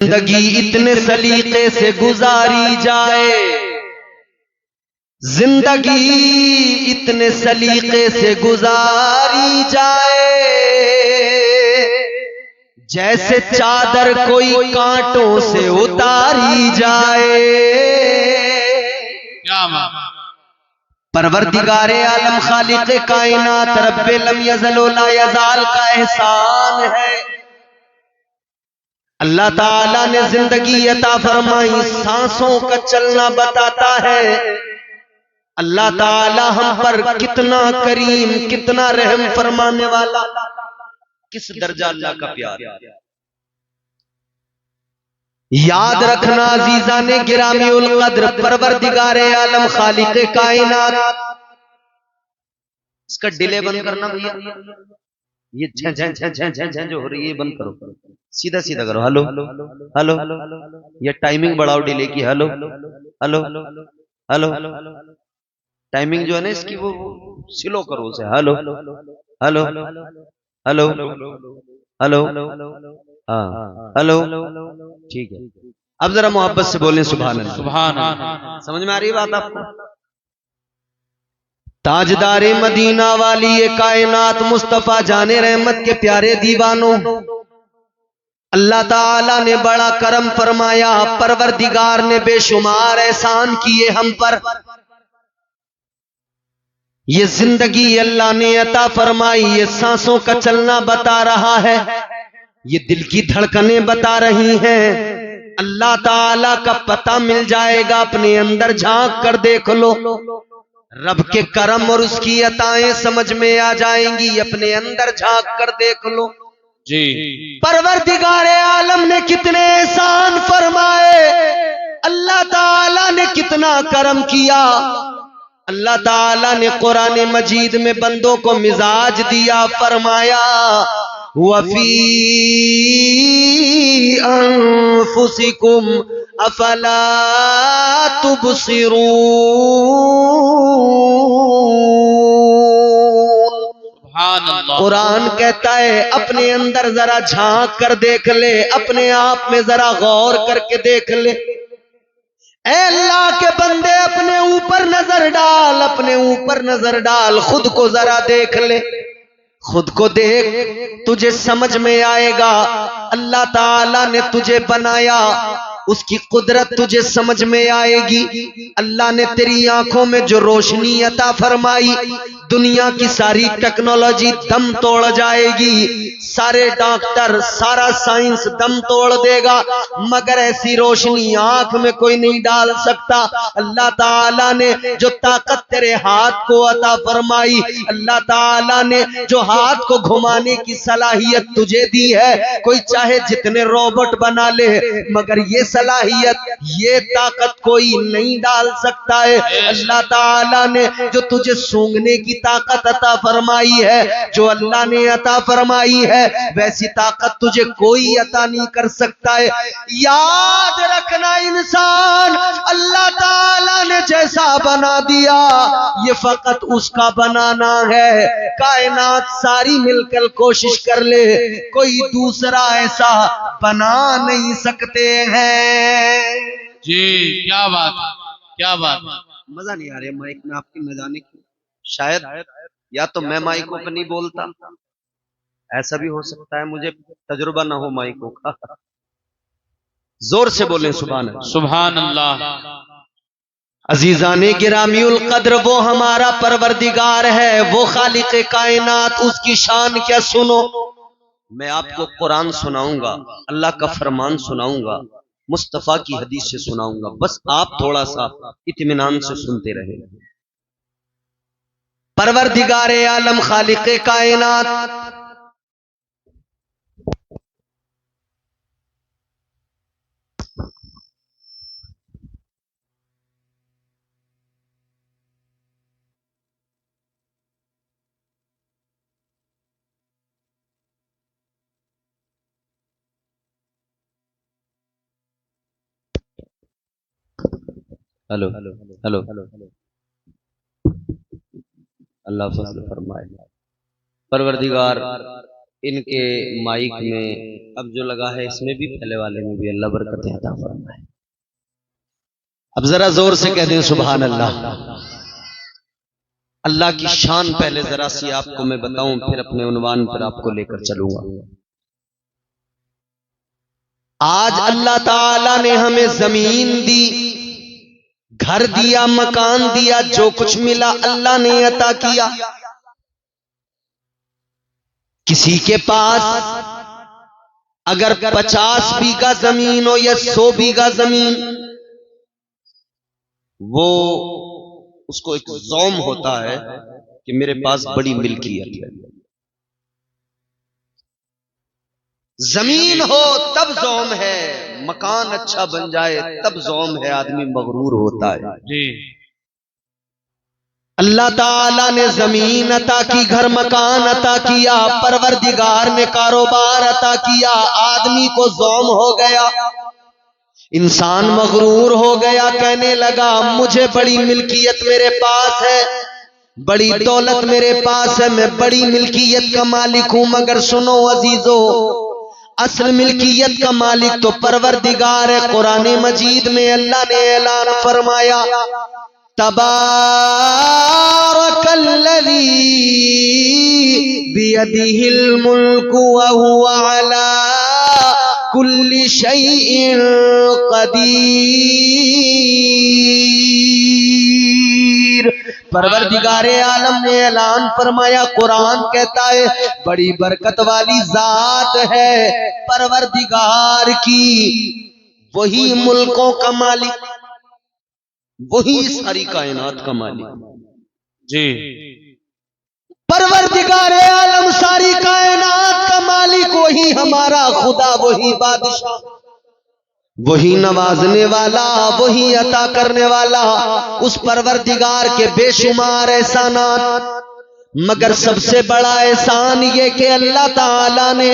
زندگی اتنے سلیقے سے گزاری جائے، زندگی اتنے سلیقے سے گزاری جائے، جیسے چادر کوئی کانٹوں سے اتاری جائے۔ پروردگار عالم خالق کائنات رب لم یزل و لا یزال کا احسان ہے، اللہ تعالیٰ نے زندگی عطا فرمائی، سانسوں کا چلنا بتاتا ہے اللہ تعالیٰ ہم پر کتنا کریم، کتنا رحم فرمانے والا، کس درجہ اللہ کا پیار۔ یاد رکھنا عزیزان گرامی القدر، پروردگار عالم خالق کائنات، اس کا ڈیلے بند کرنا بھیا، یہ جھن جھن جھن جھن جھن جھن جو ہو رہی ہے بند کرو، سیدھا سیدھا کرو، ہلو ہلو، یہ ٹائمنگ بڑھاؤ ڈیلے کی، ہلو ہلو ہلو، ٹائمنگ جو ہے نا اس کی وہ سلو کرو اسے، ہلو ہلو ہلو ہلو، ہاں ہلو، ٹھیک ہے۔ اب ذرا محبت سے بولیں سبحان اللہ، سبحان اللہ۔ سمجھ میں آ رہی ہے بات آپ کو؟ تاجدار مدینہ والی کائنات مصطفیٰ جان رحمت کے پیارے دیوانوں، اللہ تعالیٰ نے بڑا کرم فرمایا، پروردگار نے بے شمار احسان کیے ہم پر۔ یہ زندگی اللہ نے عطا فرمائی، یہ سانسوں کا چلنا بتا رہا ہے، یہ دل کی دھڑکنیں بتا رہی ہیں، اللہ تعالیٰ کا پتہ مل جائے گا، اپنے اندر جھانک کر دیکھ لو، رب کے کرم اور اس کی عطائیں سمجھ میں آ جائیں گی، اپنے اندر جھانک کر دیکھ لو جی۔ پروردگار عالم نے کتنے احسان فرمائے، اللہ تعالیٰ نے کتنا کرم کیا، اللہ تعالیٰ نے قرآن مجید میں بندوں کو مزاج دیا، فرمایا وَفِي أَنفُسِكُمْ أَفَلَا تُبْصِرُونَ۔ قرآن کہتا ہے اپنے اندر ذرا جھانک کر دیکھ لے، اپنے آپ میں ذرا غور کر کے دیکھ لے، اے اللہ کے بندے اپنے اوپر نظر ڈال، اپنے اوپر نظر ڈال، خود کو ذرا دیکھ لے، خود کو دیکھ، تجھے سمجھ میں آئے گا اللہ تعالیٰ نے تجھے بنایا، اس کی قدرت تجھے سمجھ میں آئے گی، اللہ نے تیری آنکھوں میں جو روشنی عطا فرمائی، دنیا کی ساری ٹیکنالوجی دم توڑ جائے گی، سارے ڈاکٹر، سارا سائنس دم توڑ دے گا، مگر ایسی روشنی آنکھ میں کوئی نہیں ڈال سکتا۔ اللہ تعالیٰ نے جو طاقت تیرے ہاتھ کو عطا فرمائی، اللہ تعالیٰ نے جو ہاتھ کو گھمانے کی صلاحیت تجھے دی ہے، کوئی چاہے جتنے روبوٹ بنا لے، مگر یہ صلاحیت، یہ طاقت کوئی نہیں ڈال سکتا ہے۔ اللہ تعالیٰ نے جو تجھے سونگنے کی طاقت عطا فرمائی ہے، جو اللہ نے عطا فرمائی ہے، ویسی طاقت تجھے کوئی عطا نہیں کر سکتا ہے۔ یاد رکھنا انسان اللہ تعالیٰ نے جیسا بنا دیا، یہ فقط اس کا بنانا ہے، کائنات ساری مل کر کوشش کر لے، کوئی دوسرا ایسا بنا نہیں سکتے ہیں جی۔ کیا بات، کیا بات۔ مزہ نہیں آ رہا مائک میں آپ کی، نہ جانے کی، شاید یا تو میں مائکوں پہ نہیں بولتا، ایسا بھی ہو سکتا ہے مجھے تجربہ نہ ہو مائکوں کا۔ زور سے بولیں سبحان اللہ، سبحان اللہ۔ عزیزان گرامی القدر، وہ ہمارا پروردگار ہے، وہ خالق کائنات، اس کی شان کیا سنو۔ میں آپ کو قرآن سناؤں گا، اللہ کا فرمان سناؤں گا، مصطفیٰ کی حدیث سے سناؤں گا، بس آپ تھوڑا سا اطمینان سے سنتے رہے۔ پروردگار عالم خالق کائنات ہلو ہلو، اللہ فضل فرمائے۔ پروردگار ان کے مائک میں اب جو لگا ہے اس میں بھی پہلے والے میں بھی اللہ برکتیں عطا فرمائے. اب ذرا زور سے کہہ دیں سبحان اللہ. اللہ کی شان پہلے ذرا سی آپ کو میں بتاؤں، پھر اپنے عنوان پر آپ کو لے کر چلوں گا. آج اللہ تعالی نے ہمیں زمین دی، گھر دیا، مکان دیا، جو کچھ ملا اللہ نے عطا کیا. کسی کے پاس اگر 50 بیگھہ زمین ہو یا 100 بیگھہ زمین، وہ اس کو ایک زوم ہوتا ہے کہ میرے پاس بڑی ملکیت ہے. زمین ہو تب زوم ہے، مکان اچھا بن جائے تب زوم ہے، آدمی مغرور ہوتا ہے. جی اللہ تعالیٰ نے زمین عطا کی، گھر مکان عطا کیا، پروردگار نے کاروبار عطا کیا، آدمی کو زوم ہو گیا، انسان مغرور ہو گیا، کہنے لگا مجھے بڑی ملکیت میرے پاس ہے، بڑی دولت میرے پاس ہے، میں بڑی ملکیت کا مالک ہوں. مگر سنو عزیزو، اصل ملکیت کا مالک تو پروردگار ہے. قرآن مجید میں اللہ نے اعلان فرمایا تبارک الذی بیدہ الملک وہو علی کل شیء قدیر. پروردگار عالم نے اعلان فرمایا، قرآن کہتا ہے بڑی برکت والی ذات ہے پروردگار کی، وہی ملکوں کا مالک، وہی ساری کائنات کا مالک. جی پروردگار عالم ساری کائنات کا مالک، وہی ہمارا خدا، وہی بادشاہ، وہی نوازنے والا، وہی عطا کرنے والا. اس پروردگار کے بے شمار احسانات، مگر سب سے بڑا احسان یہ کہ اللہ تعالیٰ نے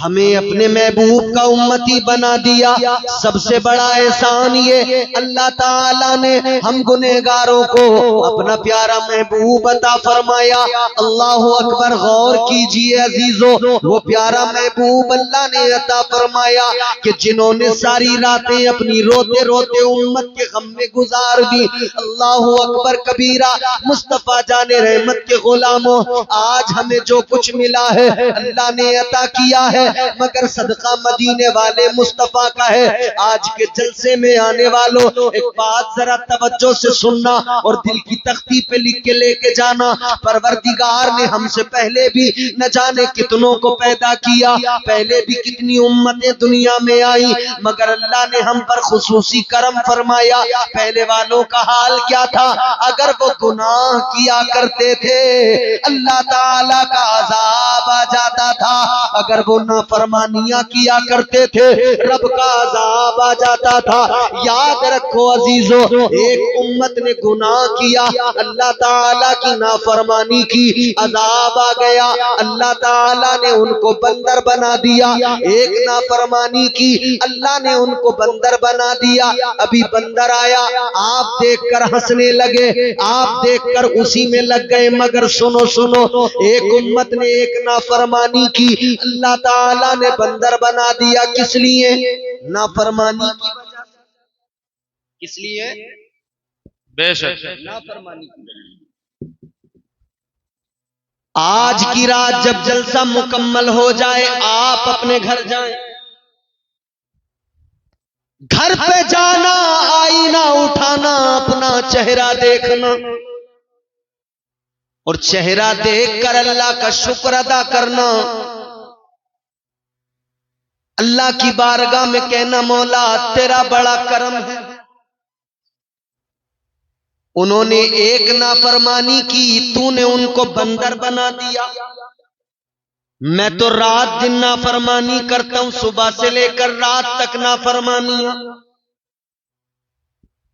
ہمیں اپنے محبوب کا امتی بنا دیا. سب سے بڑا احسان یہ اللہ تعالیٰ نے ہم گنہگاروں کو اپنا پیارا محبوب عطا فرمایا. اللہ اکبر، غور کیجئے عزیزو، وہ پیارا محبوب اللہ نے عطا فرمایا کہ جنہوں نے ساری راتیں اپنی روتے روتے امت کے غم میں گزار دی. اللہ اکبر کبیرہ. مصطفیٰ جان رحمت کے غلاموں، آج ہمیں جو کچھ ملا ہے اللہ نے عطا کیا ہے، مگر صدقہ مدینے والے مصطفیٰ کا ہے. آج کے جلسے میں آنے والوں ایک بات ذرا توجہ سے سننا اور دل کی تختی پہ لکھ کے لے کے جانا. پروردگار نے ہم سے پہلے بھی نہ جانے کتنوں کو پیدا کیا، پہلے بھی کتنی امتیں دنیا میں آئی، مگر اللہ نے ہم پر خصوصی کرم فرمایا. پہلے والوں کا حال کیا تھا؟ اگر وہ گناہ کیا کرتے تھے اللہ تعالیٰ کا عذاب آ جاتا تھا، اگر وہ نافرمانیاں کیا کرتے تھے رب کا عذاب آ جاتا تھا. یاد رکھو عزیزو، ایک امت نے گناہ کیا، اللہ تعالیٰ کی نافرمانی کی، عذاب آ گیا، اللہ تعالیٰ نے ان کو بندر بنا دیا. ایک نافرمانی کی، اللہ نے ان کو بندر بنا دیا. ابھی بندر آیا، آپ دیکھ کر ہنسنے لگے، آپ دیکھ کر اسی میں لگ گئے. مگر سنو سنو، ایک امت نے ایک نافرمانی کی، اللہ تعالیٰ نے بندر بنا دیا. کس لیے؟ نافرمانی کی وجہ سے. کس لیے؟ بے شک. نافرمانی کی وجہ سے. آج کی رات جب جلسہ مکمل ہو جائے آپ اپنے گھر جائیں، گھر پہ جانا، آئینہ اٹھانا، اپنا چہرہ دیکھنا اور چہرہ دیکھ کر اللہ کا شکر ادا کرنا. اللہ کی بارگاہ میں کہنا مولا تیرا بڑا کرم ہے، انہوں نے ایک نافرمانی کی، تو نے ان کو بندر بنا دیا. میں تو رات دن نافرمانی کرتا ہوں، صبح سے لے کر رات تک نافرمانیاں.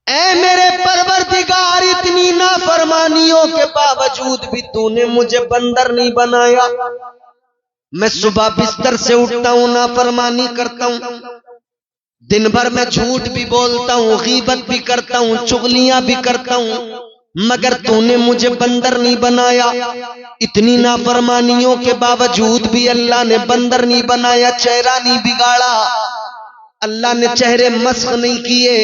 اے میرے پروردگار، اتنی نافرمانیوں کے باوجود بھی تو نے مجھے بندر نہیں بنایا. میں صبح بستر سے اٹھتا ہوں نافرمانی کرتا ہوں، دن بھر میں جھوٹ بھی بولتا ہوں، غیبت بھی کرتا ہوں، چغلیاں بھی کرتا ہوں، مگر تو نے مجھے بندر نہیں بنایا. اتنی نافرمانیوں کے باوجود بھی اللہ نے بندر نہیں بنایا, چہرہ نہیں بگاڑا, اللہ نے چہرے مسخ نہیں کیے.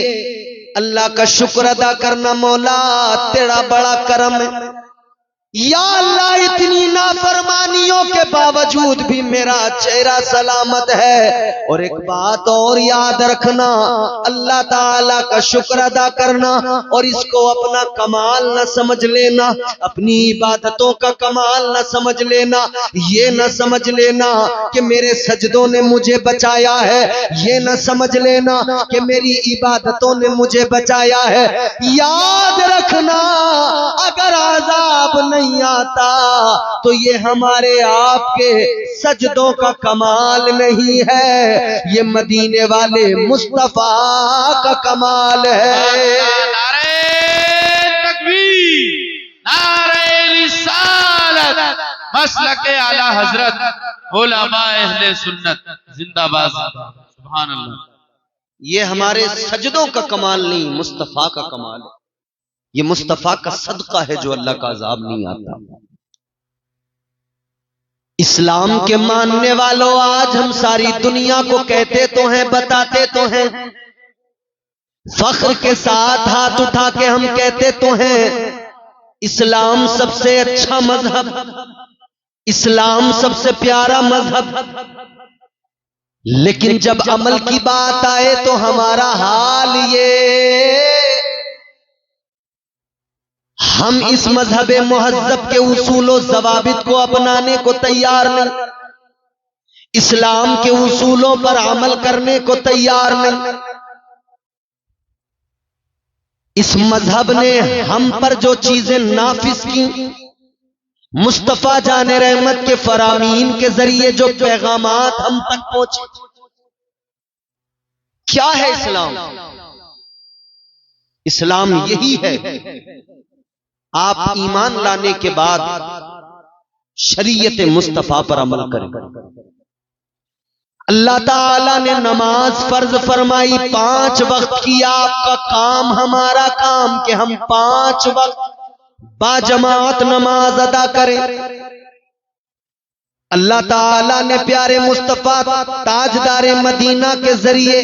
اللہ کا شکر ادا کرنا مولا, تیرا بڑا کرم ہے. یا اللہ اتنی نافرمانیوں کے باوجود بھی میرا چہرہ سلامت ہے. اور ایک بات اور یاد رکھنا, اللہ تعالیٰ کا شکر ادا کرنا اور اس کو اپنا کمال نہ سمجھ لینا, اپنی عبادتوں کا کمال نہ سمجھ لینا. یہ نہ سمجھ لینا کہ میرے سجدوں نے مجھے بچایا ہے, یہ نہ سمجھ لینا کہ میری عبادتوں نے مجھے بچایا ہے. یاد رکھنا اگر عذاب نہیں آتا تو یہ ہمارے آپ کے سجدوں کا کمال نہیں ہے, یہ مدینے والے مصطفیٰ کا کمال ہے. نعرہ تکبیر, نعرہ رسالت, مسلک اعلی حضرت علماء اہل سنت زندہ باد. سبحان اللہ. یہ ہمارے سجدوں کا کمال نہیں, مصطفیٰ کا کمال ہے. یہ مصطفیٰ کا صدقہ ہے جو اللہ کا عذاب نہیں آتا. اسلام کے ماننے والوں, آج ہم ساری دنیا کو کہتے تو ہیں, بتاتے تو ہیں, فخر کے ساتھ ہاتھ اٹھا کے ہم کہتے تو ہیں اسلام سب سے اچھا مذہب, اسلام سب سے پیارا مذہب. لیکن جب عمل کی بات آئے تو ہمارا حال یہ, ہم اس مذہب مہذب کے اصول و ضوابط کو اپنانے کو تیار نہیں, اسلام کے اصولوں پر عمل کرنے کو تیار نہیں. اس مذہب نے ہم پر جو چیزیں نافذ کی, مصطفیٰ جان رحمت کے فرامین کے ذریعے جو پیغامات ہم تک پہنچے, کیا ہے اسلام؟ اسلام یہی ہے, آپ ایمان لانے کے بعد شریعت مصطفیٰ پر عمل کریں. اللہ تعالیٰ نے نماز فرض فرمائی 5 وقت کی. آپ کا کام ہمارا کام کہ ہم 5 وقت با جماعت نماز ادا کریں. اللہ تعالیٰ نے پیارے مصطفیٰ تاجدار مدینہ کے ذریعے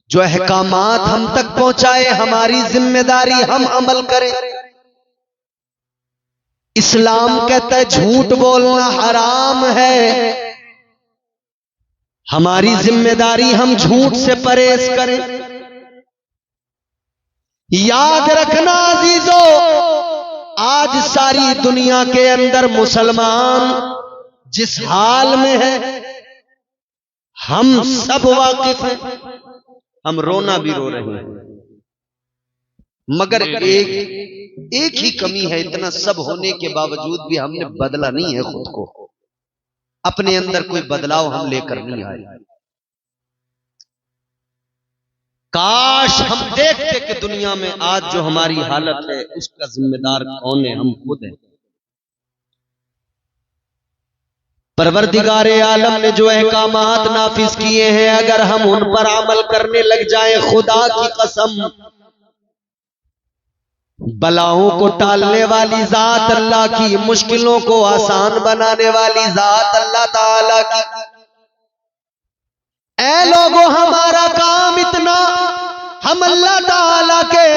جو احکامات ہم تک پہنچائے, ہماری ذمہ داری ہم عمل کریں. اسلام کہتا ہے جھوٹ بولنا حرام ہے, ہماری ذمہ داری ہم جھوٹ سے پرہیز کریں. یاد رکھنا عزیزو, آج ساری دنیا کے اندر مسلمان جس حال میں ہے ہم سب واقف ہیں. ہم رونا بھی رو رہے ہیں, مگر ایک ہی کمی ہے, اتنا سب ہونے کے باوجود بھی ہم نے بدلا نہیں ہے خود کو, اپنے اندر کوئی بدلاؤ ہم لے کر نہیں آئے. کاش ہم دیکھتے کہ دنیا میں آج جو ہماری حالت ہے اس کا ذمہ دار کون ہے, ہم خود ہیں. پروردگار عالم نے جو احکامات نافذ کیے ہیں, اگر ہم ان پر عمل کرنے لگ جائیں, خدا کی قسم بلاؤں کو ٹالنے والی ذات اللہ کی, مشکلوں کو آسان بنانے والی ذات اللہ تعالی کی. اے لوگوں, ہمارا کام اتنا, ہم اللہ تعالی کے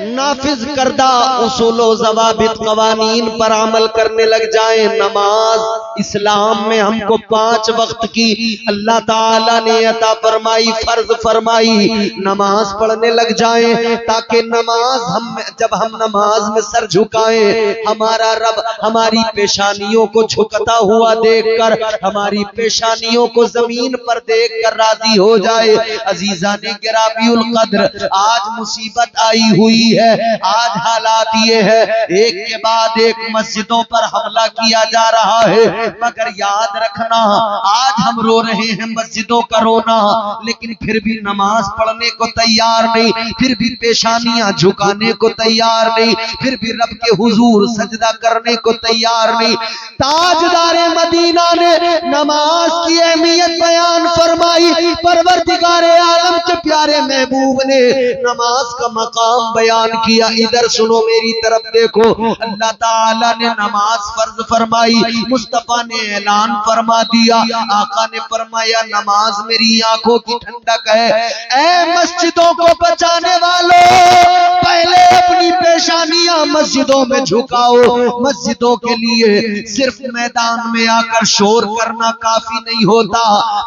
نافذ کردہ اصول و ضوابط قوانین پر عمل کرنے لگ جائیں. نماز اسلام میں ہم کو 5 وقت کی اللہ تعالیٰ نے عطا فرمائی, فرض فرمائی. نماز پڑھنے لگ جائیں تاکہ نماز جب ہم نماز میں سر جھکائیں, ہمارا رب ہماری پیشانیوں کو جھکتا ہوا دیکھ کر, ہماری پیشانیوں کو زمین پر دیکھ کر راضی ہو جائے. عزیزان گرامی القدر, آج مصیبت آئی ہوئی ہے, آج حالات یہ ہے ایک کے بعد ایک مسجدوں پر حملہ کیا جا رہا ہے. مگر یاد رکھنا, آج ہم رو رہے ہیں مسجدوں کا رونا, لیکن پھر بھی نماز پڑھنے کو تیار نہیں, پھر بھی پیشانیاں جھکانے کو تیار نہیں, پھر بھی رب کے حضور سجدہ کرنے کو تیار نہیں. تاجدار مدینہ نے نماز کی اہمیت بیان فرمائی. پروردگار عالم کے پیارے تاجدار محبوب نے نماز کا مقام بیان کیا. ادھر سنو میری طرف دیکھو. اللہ تعالیٰ نے نماز فرض فرمائی, مصطفیٰ نے اعلان فرما دیا. آقا نے فرمایا نماز میری آنکھوں کی ٹھنڈک ہے. اے مسجدوں کو بچانے والوں, پہلے اپنی پیشانیاں مسجدوں میں جھکاؤ. مسجدوں کے لیے صرف میدان میں آ کر شور کرنا کافی نہیں ہوتا,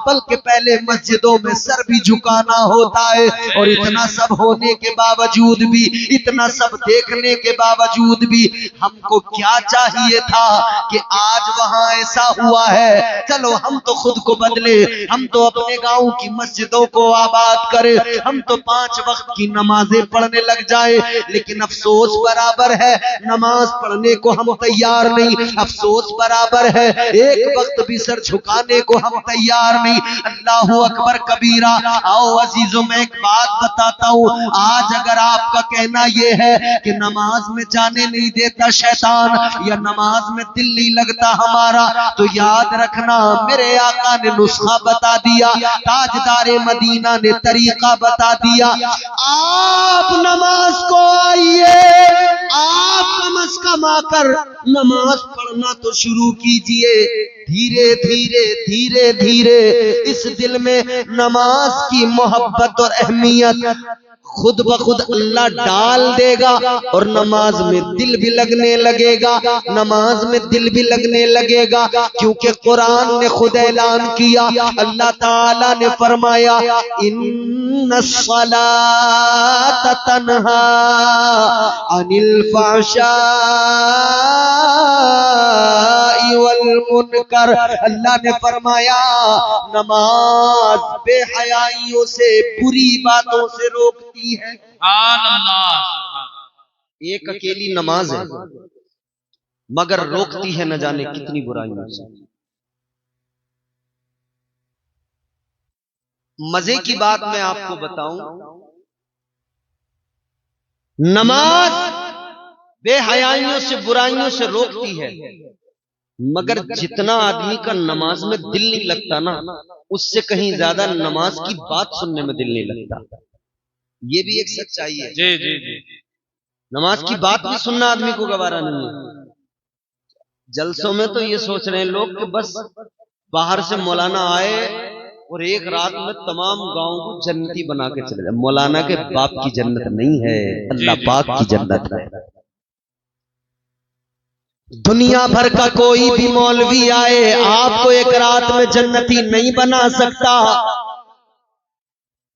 بلکہ پہلے مسجدوں میں سر بھی جھکانا ہوتا ہے. اور اتنا سب ہونے کے باوجود بھی, اتنا سب دیکھنے کے باوجود بھی ہم کو کیا چاہیے تھا کہ آج وہاں ایسا ہوا ہے, چلو ہم تو خود کو بدلے, ہم تو اپنے گاؤں کی مسجدوں کو آباد کرے, ہم تو 5 وقت کی نمازیں پڑھنے لگ جائے. لیکن افسوس برابر ہے, نماز پڑھنے کو ہم تیار نہیں. افسوس برابر ہے, ایک وقت بھی سر جھکانے کو ہم تیار نہیں. اللہ اکبر کبیرہ. آؤ عزیزوں میں ایک بات بتاتا ہوں. آج اگر آپ کا کہنا یہ ہے کہ نماز میں جانے نہیں دیتا شیطان, یا نماز میں دل نہیں لگتا ہمارا, تو یاد رکھنا میرے آقا نے نسخہ بتا دیا, تاجدار مدینہ نے طریقہ بتا دیا. آپ نماز کو آئیے, آپ کم از کم آ کر نماز پڑھنا تو شروع کیجئے. دھیرے دھیرے دھیرے دھیرے اس دل میں نماز کی محبت اور اہمیت خود بخود اللہ ڈال دے گا, اور نماز میں دل بھی لگنے لگے گا, نماز میں دل بھی لگنے لگے گا. کیونکہ قرآن نے خود اعلان کیا, اللہ تعالیٰ نے فرمایا ان الصلاۃ تنہا عن الفحشاء والمنکر. اللہ نے فرمایا نماز بے حیائیوں سے, بری باتوں سے روکتی ہے. سبحان اللہ. ایک اکیلی نماز ہے مگر روکتی ہے نہ جانے کتنی برائیوں سے. مزے کی بات میں آپ کو بتاؤں, نماز بے حیائیوں سے, برائیوں سے روکتی ہے, مگر جتنا آدمی کا نماز میں دل نہیں لگتا نا, اس سے کہیں زیادہ نماز کی بات سننے میں دل نہیں لگتا. یہ بھی ایک سچائی ہے. جی جی جی. نماز کی بات بھی سننا آدمی کو گوارا نہیں ہے. جلسوں میں تو یہ سوچ رہے ہیں لوگ کہ بس باہر سے مولانا آئے اور ایک رات میں تمام گاؤں کو جنتی بنا کے چلے جائے. مولانا کے باپ کی جنت نہیں ہے, اللہ پاک کی جنت ہے. دنیا بھر کا کوئی بھی مولوی آئے آپ کو ایک رات میں جنتی نہیں بنا سکتا.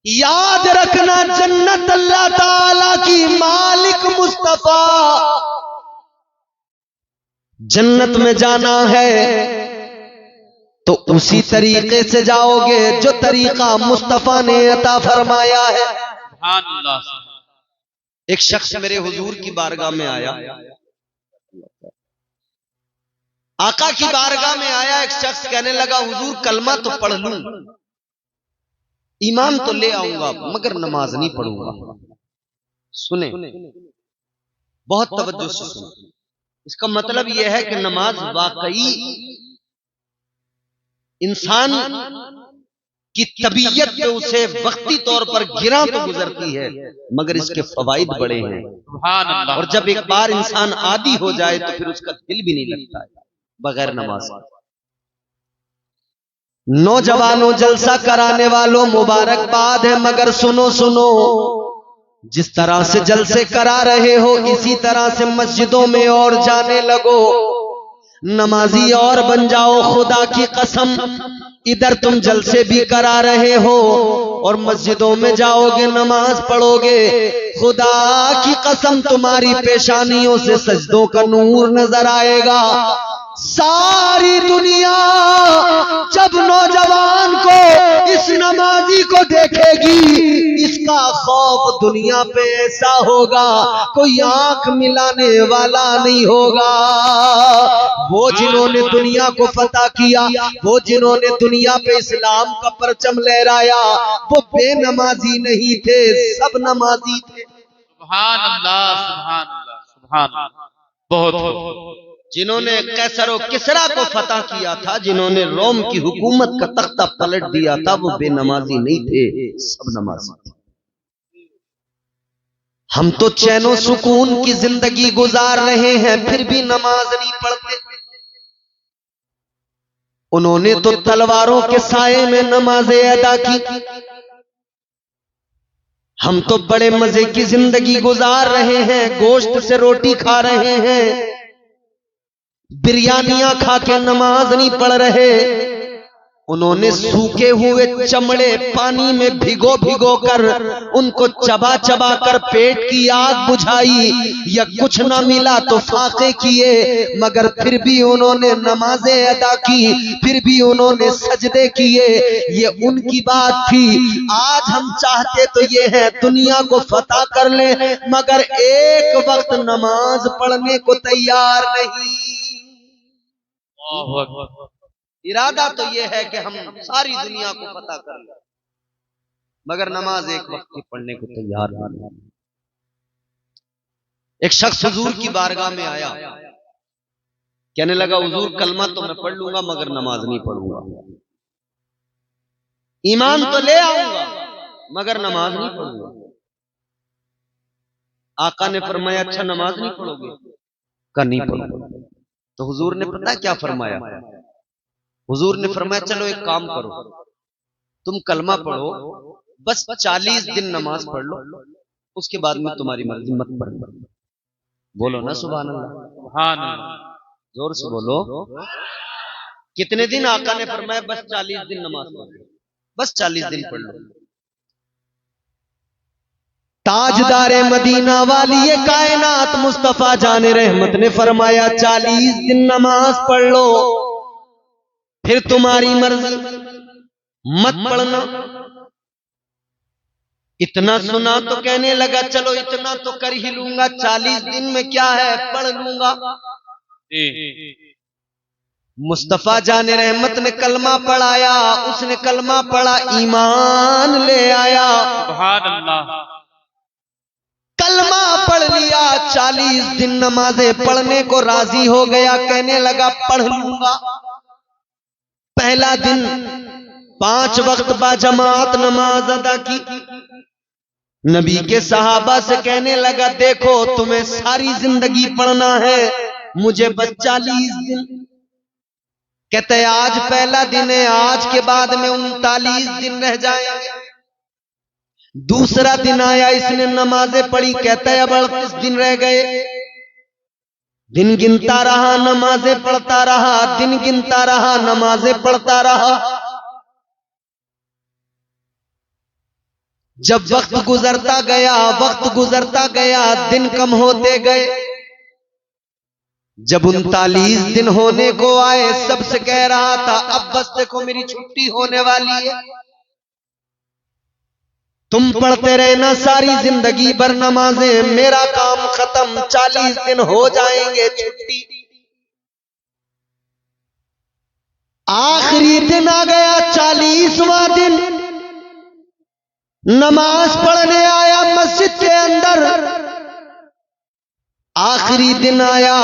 یاد رکھنا جنت اللہ تعالی کی مالک مصطفیٰ. جنت میں جانا ہے تو اسی طریقے سے جاؤ گے جو طریقہ مصطفیٰ نے عطا فرمایا ہے. سبحان اللہ. ایک شخص میرے حضور کی بارگاہ میں آیا, آقا کی بارگاہ میں آیا ایک شخص, کہنے لگا حضور کلمہ تو پڑھ لوں, ایمان تو لے آؤں گا, مگر نماز نہیں پڑھوں گا. سنیں, بہت توجہ سے سنیں. اس کا مطلب یہ ہے کہ نماز واقعی انسان کی طبیعت پہ اسے وقتی طور پر گراں تو گزرتی ہے, مگر اس کے فوائد بڑے ہیں. سبحان اللہ. اور جب ایک بار انسان عادی ہو جائے تو پھر اس کا دل بھی نہیں لگتا ہے بغیر نماز. نوجوانوں, جلسہ کرانے والوں مبارکباد ہے, مگر سنو سنو, جس طرح سے جلسے کرا رہے ہو اسی طرح سے مسجدوں میں اور جانے لگو, نمازی اور بن جاؤ. خدا کی قسم, ادھر تم جلسے بھی کرا رہے ہو اور مسجدوں میں جاؤ گے نماز پڑھو گے, خدا کی قسم تمہاری پیشانیوں سے سجدوں کا نور نظر آئے گا. ساری دنیا جب نوجوان کو, اس نمازی کو دیکھے گی, اس کا خوف دنیا پہ ایسا ہوگا کوئی آنکھ ملانے والا نہیں ہوگا. وہ جنہوں نے دنیا کو فتح کیا, وہ جنہوں نے دنیا پہ اسلام کا پرچم لہرایا, وہ بے نمازی نہیں تھے, سب نمازی تھے. سبحان اللہ. سبحان اللہ. سبحان اللہ. بہت. جنہوں نے قیصر و کسریٰ کو فتح کیا تھا, جنہوں نے روم کی حکومت کا تختہ پلٹ دیا تھا, وہ بے نمازی نہیں تھے, سب نمازی تھے. ہم تو چین و سکون کی زندگی گزار رہے ہیں پھر بھی نماز نہیں پڑھتے. انہوں نے تو تلواروں کے سائے میں نمازیں ادا کی. ہم تو بڑے مزے کی زندگی گزار رہے ہیں، گوشت سے روٹی کھا رہے ہیں، بریانیاں کھا کے نماز نہیں پڑھ رہے. انہوں نے سوکھے ہوئے چمڑے پانی میں بھگو بھگو کر ان کو چبا چبا کر پیٹ کی آگ بجھائی، یا کچھ نہ ملا تو فاقے کیے، مگر پھر بھی انہوں نے نمازیں ادا کی، پھر بھی انہوں نے سجدے کیے. یہ ان کی بات تھی. آج ہم چاہتے تو یہ ہے دنیا کو فتح کر لیں، مگر ایک وقت نماز پڑھنے کو تیار نہیں. اللہ اکبر. ارادہ تو یہ ہے کہ ہم ساری دنیا کو فتح کر لیں، مگر نماز ایک وقت کی پڑھنے کو تیار نہیں. ایک شخص حضور کی بارگاہ میں آیا، کہنے لگا حضور کلمہ تو میں پڑھ لوں گا مگر نماز نہیں پڑھوں گا، ایمان تو لے آؤں گا مگر نماز نہیں پڑھوں گا. آقا نے فرمایا اچھا نماز نہیں پڑھو گے؟ کہا نہیں پڑھوں گا. تو حضور نے پتہ کیا فرمایا؟ حضور نے فرمایا چلو ایک کام کرو، تم کلمہ پڑھو، بس 40 دن نماز پڑھ لو، اس کے بعد میں تمہاری مرضی مت پڑھنا. بولو نا سبحان اللہ، سبحان اللہ. زور سے بولو. کتنے دن آقا نے فرمایا؟ بس 40 دن نماز پڑھ لو، بس 40 دن پڑھ لو. تاجدار مدینہ والی کائنات مصطفیٰ جان رحمت نے فرمایا 40 دن نماز پڑھ لو، پھر تمہاری مرضی مت پڑھنا. اتنا سنا تو کہنے لگا چلو اتنا تو کر ہی لوں گا، 40 دن میں کیا ہے پڑھ لوں گا. مصطفیٰ جان رحمت نے کلمہ پڑھایا، اس نے کلمہ پڑھا، ایمان لے آیا. سبحان اللہ. کلمہ پڑھ لیا، 40 دن نمازیں پڑھنے کو راضی ہو گیا، کہنے لگا پڑھ لوں گا. پہلا دن 5 وقت با جماعت نماز ادا کی. نبی کے صحابہ سے کہنے لگا دیکھو تمہیں ساری زندگی پڑھنا ہے، مجھے بس 40 دن. کہتے ہیں آج پہلا دن ہے، آج کے بعد میں 39 دن رہ جائیں گے. دوسرا دن آیا، اس نے نمازیں پڑھی، کہتا ہے اب 38 دن رہ گئے. دن گنتا رہا، نمازیں پڑھتا رہا، دن گنتا رہا، نمازیں پڑھتا رہا. جب وقت گزرتا گیا، وقت گزرتا گیا، دن کم ہوتے گئے. جب 39 دن ہونے کو آئے، سب سے کہہ رہا تھا اب بس دیکھو میری چھٹی ہونے والی ہے، تم پڑھتے رہنا ساری زندگی بھر نمازیں، میرا کام ختم، 40 دن ہو جائیں گے چھٹی. آخری دن آ گیا، 40واں دن. نماز پڑھنے آیا مسجد کے اندر. آخری دن آیا،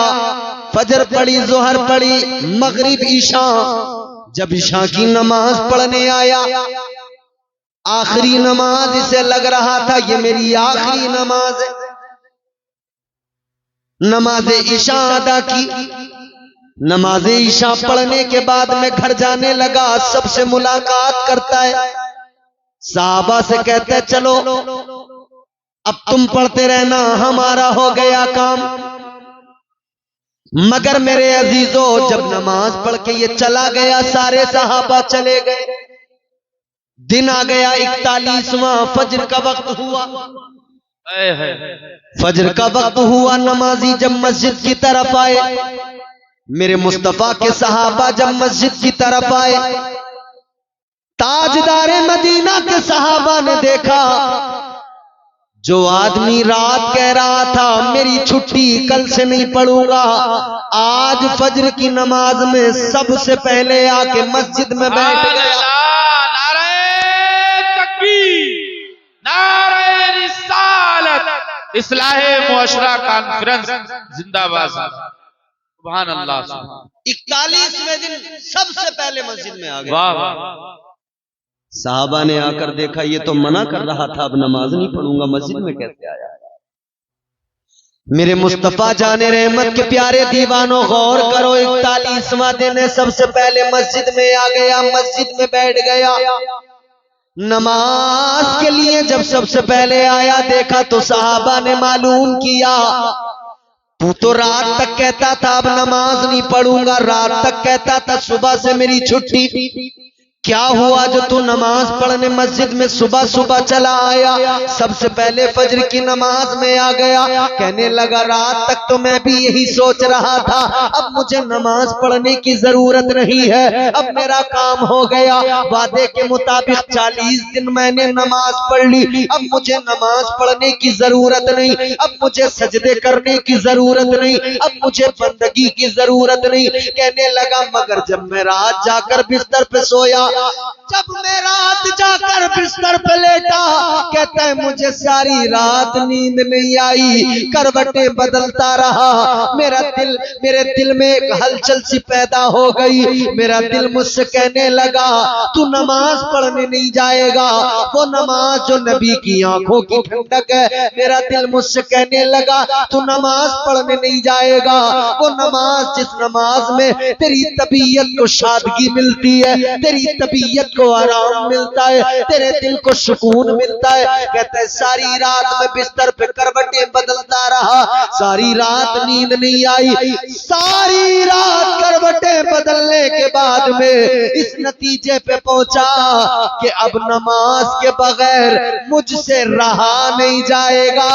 فجر پڑھی، ظہر پڑھی، مغرب، عشاء. جب عشاء کی نماز پڑھنے آیا، آخری نماز اسے لگ رہا تھا یہ میری آخری نماز ہے. نماز عشاء ادا کی. نماز عشاء پڑھنے کے بعد میں گھر جانے لگا، سب سے ملاقات کرتا ہے، صحابہ سے کہتا ہے چلو اب تم پڑھتے رہنا، ہمارا ہو گیا کام. مگر میرے عزیزو جب نماز پڑھ کے یہ چلا گیا، سارے صحابہ چلے گئے. دن آ گیا 41واں، فجر کا وقت ہوا. فجر کا وقت ہوا، نمازی جب مسجد کی طرف آئے، میرے مصطفیٰ کے صحابہ جب مسجد کی طرف آئے، تاجدار مدینہ کے صحابہ نے دیکھا جو آدمی رات کہہ رہا تھا میری چھٹی کل سے نہیں پڑھوں گا، آج فجر کی نماز میں سب سے پہلے آ کے مسجد میں بیٹھ گیا. اصلاح معاشرہ کانفرنس زندہ باد. سبحان اللہ. 41ویں دن سب سے پہلے مسجد میں آ گیا. واہ واہ. صحابہ نے آ کر دیکھا یہ تو منع کر رہا تھا اب نماز نہیں پڑھوں گا، مسجد میں کیسے آیا؟ میرے مصطفیٰ جان رحمت کے پیارے دیوانوں غور کرو، 41واں دن ہے، سب سے پہلے مسجد میں آ گیا، مسجد میں بیٹھ گیا نماز کے لیے۔ جب سب سے پہلے آیا دیکھا تو صحابہ نے معلوم کیا، تو رات تک کہتا تھا اب نماز نہیں پڑھوں گا، رات تک کہتا تھا صبح سے میری چھٹی، کیا ہوا جو تو نماز پڑھنے مسجد میں صبح صبح چلا آیا؟ سب سے پہلے فجر کی نماز میں آ گیا، کہنے لگا رات تک تو میں بھی یہی سوچ رہا تھا، اب مجھے نماز پڑھنے کی ضرورت نہیں ہے، اب میرا کام ہو گیا، وعدے کے مطابق 40 دن میں نے نماز پڑھ لی، اب مجھے نماز پڑھنے کی ضرورت نہیں، اب مجھے سجدے کرنے کی ضرورت نہیں، اب مجھے بندگی کی ضرورت نہیں۔ کہنے لگا مگر جب میں رات جا کر بستر پہ سویا، جب میں رات جا کر بستر پہ لیٹا، کہتا ہے مجھے ساری رات نیند نہیں آئی، کروٹیں بدلتا رہا، میرے دل میں ایک ہلچل سی پیدا ہو گئی، میرا دل مجھ سے کہنے لگا تو نماز پڑھنے نہیں جائے گا، وہ نماز جو نبی کی آنکھوں کی ٹھنڈک ہے، میرا دل مجھ سے کہنے لگا تو نماز پڑھنے نہیں جائے گا، وہ نماز جس نماز میں تیری طبیعت کو شادگی ملتی ہے، تیری طبیعت کو آرام ملتا ہے، تیرے دل کو سکون ملتا ہے۔ کہتا ہے ساری رات میں بستر پہ کروٹیں بدلتا رہا، ساری رات نیند نہیں آئی، ساری رات کروٹیں بدلنے کے بعد میں اس نتیجے پہ پہنچا کہ اب نماز کے بغیر مجھ سے رہا نہیں جائے گا۔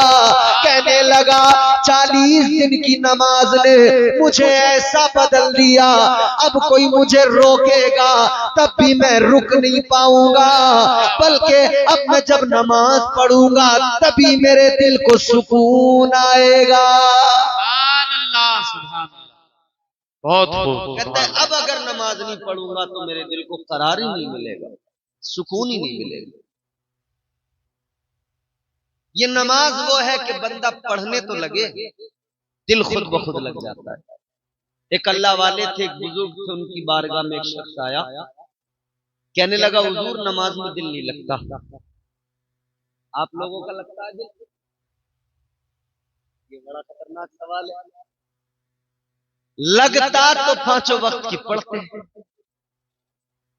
کہنے لگا 40 دن کی نماز نے مجھے ایسا بدل دیا، اب کوئی مجھے روکے گا تب بھی میں رک نہیں پاؤں گا، بلکہ اب میں جب نماز پڑھوں گا تبھی میرے دل کو سکون آئے گا۔ سبحان اللہ، سبحان اللہ، بہت خوب۔ کہتا ہے اب اگر نماز نہیں پڑھوں گا تو میرے دل کو قرار ہی نہیں ملے گا، سکون ہی نہیں ملے گا۔ یہ نماز وہ ہے کہ بندہ پڑھنے تو لگے، دل خود بخود لگ جاتا ہے۔ ایک اللہ والے تھے، ایک بزرگ تھے، ان کی بارگاہ میں ایک شخص آیا، کہنے لگا حضور نماز میں دل نہیں لگتا۔ آپ لوگوں کا لگتا ہے دل؟ یہ بڑا خطرناک سوال ہے۔ لگتا تو 5 وقت کی پڑھتے،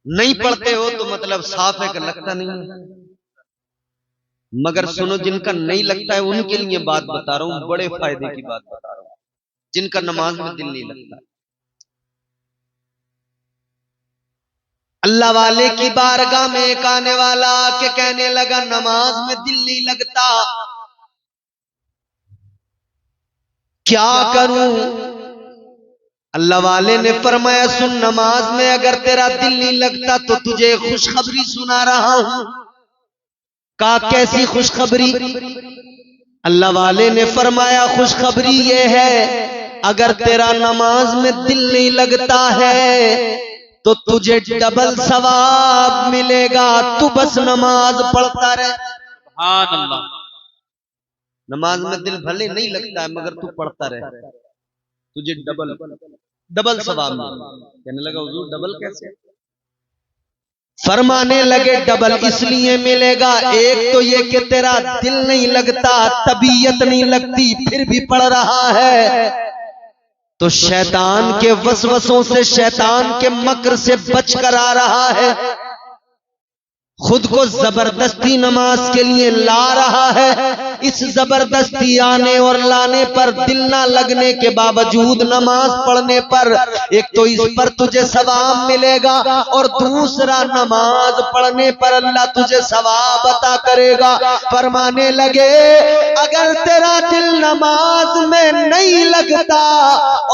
نہیں پڑھتے ہو تو مطلب صاف ہے کہ لگتا نہیں ہے۔ مگر سنو، جن کا نہیں لگتا ہے ان کے لیے بات بتا رہا ہوں، بڑے فائدے کی بات بتا رہا ہوں، جن کا نماز میں دل نہیں لگتا۔ اللہ والے کی بارگاہ میں ایک آنے والا کہ کہنے لگا نماز میں دل نہیں لگتا، کیا کروں؟ اللہ والے نے فرمایا سن، نماز میں اگر تیرا دل نہیں لگتا تو تجھے خوشخبری سنا رہا ہوں۔ کہا کیسی خوشخبری؟ اللہ والے نے فرمایا خوشخبری یہ ہے اگر تیرا نماز میں دل نہیں لگتا ہے تو تجھے ڈبل ثواب ملے گا، تو بس نماز پڑھتا رہے۔ سبحان اللہ، نماز میں دل بھلے نہیں لگتا ہے مگر تو پڑھتا رہے، تجھے ڈبل ثواب ملے گا۔ کہنے لگا حضور ڈبل کیسے؟ فرمانے لگے ڈبل اس لیے ملے گا، ایک تو یہ کہ تیرا دل نہیں لگتا، طبیعت نہیں لگتی، پھر بھی پڑھ رہا ہے تو شیطان کے وسوسوں سے، شیطان کے مکر سے بچ کر آ رہا ہے، خود کو زبردستی نماز کے لیے لا رہا ہے۔ اس زبردستی آنے اور لانے پر، دل نہ لگنے کے باوجود نماز پڑھنے پر، ایک تو اس پر تجھے ثواب ملے گا اور دوسرا نماز پڑھنے پر اللہ تجھے ثواب عطا کرے گا۔ فرمانے لگے اگر تیرا دل نماز میں نہیں لگتا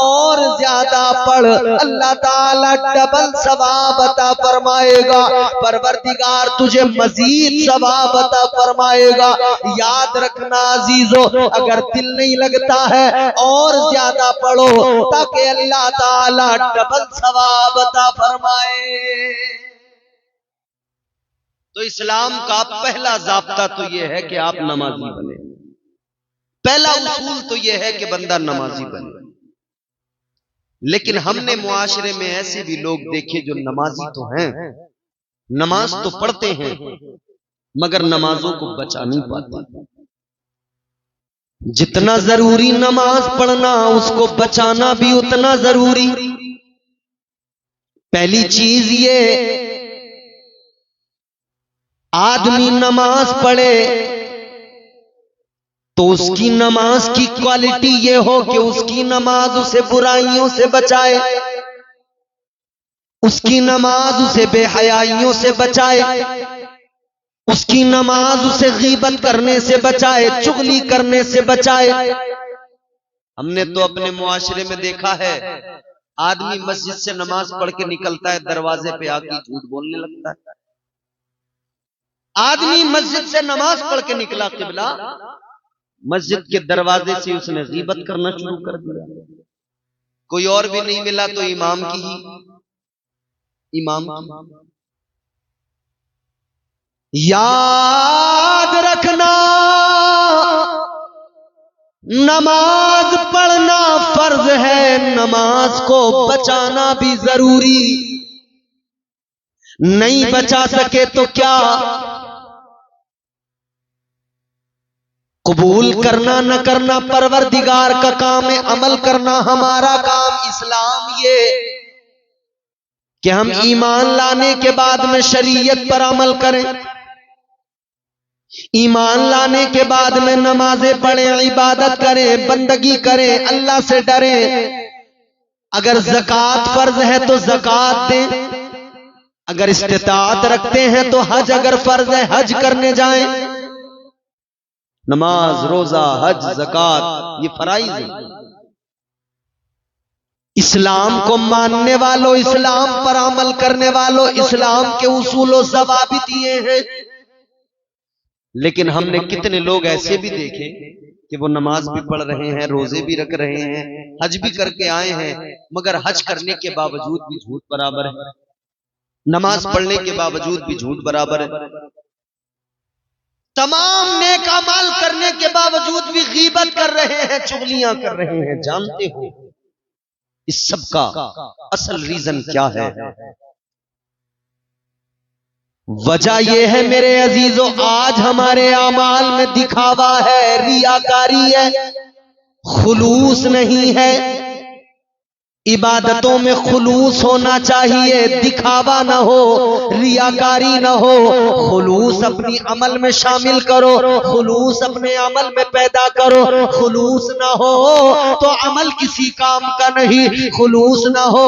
اور زیادہ پڑھ، اللہ تعالی ڈبل ثواب عطا فرمائے گا، پروردگار تجھے مزید ثواب عطا فرمائے گا۔ یاد رکھنا عزیزو، اگر دل نہیں لگتا ہے اور زیادہ پڑھو تاکہ اللہ تعالی ڈبل ثواب عطا فرمائے۔ تو اسلام کا پہلا ضابطہ تو یہ ہے کہ آپ نمازی بنے، پہلا اصول تو یہ ہے کہ بندہ نمازی بنے۔ لیکن ہم نے معاشرے میں ایسے بھی لوگ دیکھے جو نمازی تو ہیں، نماز تو پڑھتے ہیں مگر نمازوں کو بچا نہیں پاتے۔ جتنا ضروری نماز پڑھنا اس کو بچانا بھی اتنا ضروری۔ پہلی چیز یہ، آدمی نماز پڑھے تو اس کی نماز کی کوالٹی یہ ہو کہ اس کی نماز اسے برائیوں سے بچائے، اس کی نماز اسے بے حیائیوں سے بچائے، اس کی نماز اسے غیبت کرنے سے بچائے، چغلی کرنے سے بچائے۔ ہم نے تو اپنے معاشرے میں دیکھا ہے، آدمی مسجد سے نماز پڑھ کے نکلتا ہے، دروازے پہ آ کے جھوٹ بولنے لگتا ہے۔ آدمی مسجد سے نماز پڑھ کے نکلا قبلہ، مسجد کے دروازے سے اس نے غیبت کرنا شروع کر دیا۔ کوئی اور بھی نہیں ملا تو امام کی، یاد رکھنا نماز پڑھنا فرض ہے، نماز کو بچانا بھی ضروری۔ نہیں بچا سکے تو کیا، قبول کرنا نہ کرنا پروردگار کا کام ہے، عمل کرنا ہمارا کام۔ اسلام یہ کہ ہم ایمان لانے کے بعد میں شریعت پر عمل کریں، ایمان لانے کے بعد میں نمازیں پڑھیں، عبادت کریں، بندگی کریں، اللہ سے ڈریں۔ اگر زکوٰۃ فرض ہے تو زکوٰۃ دیں، اگر استطاعت رکھتے ہیں تو حج اگر فرض ہے حج کرنے جائیں۔ نماز، روزہ، حج، زکوٰۃ یہ فرائض ہیں۔ اسلام کو ماننے والوں، اسلام پر عمل کرنے والوں، اسلام کے اصول و ضوابط یہ ہیں۔ لیکن ہم نے کتنے لوگ ایسے بھی دیکھے کہ وہ نماز بھی پڑھ رہے ہیں، روزے بھی رکھ رہے ہیں، حج بھی کر کے آئے ہیں، مگر حج کرنے کے باوجود بھی جھوٹ برابر ہے، نماز پڑھنے کے باوجود بھی جھوٹ برابر ہے، تمام نیک اعمال کرنے کے باوجود بھی غیبت کر رہے ہیں، چغلیاں کر رہے ہیں۔ جانتے ہو اس سب کا اصل ریزن کیا ہے؟ وجہ یہ ہے میرے عزیزو، آج ہمارے اعمال میں دکھاوا ہے، ریاکاری ہے، خلوص نہیں ہے۔ عبادتوں میں خلوص ہونا چاہیے، دکھاوا نہ ہو، ریاکاری نہ ہو۔ خلوص اپنی عمل میں شامل کرو، خلوص اپنے عمل میں پیدا کرو۔ خلوص نہ ہو تو عمل کسی کام کا نہیں، خلوص نہ ہو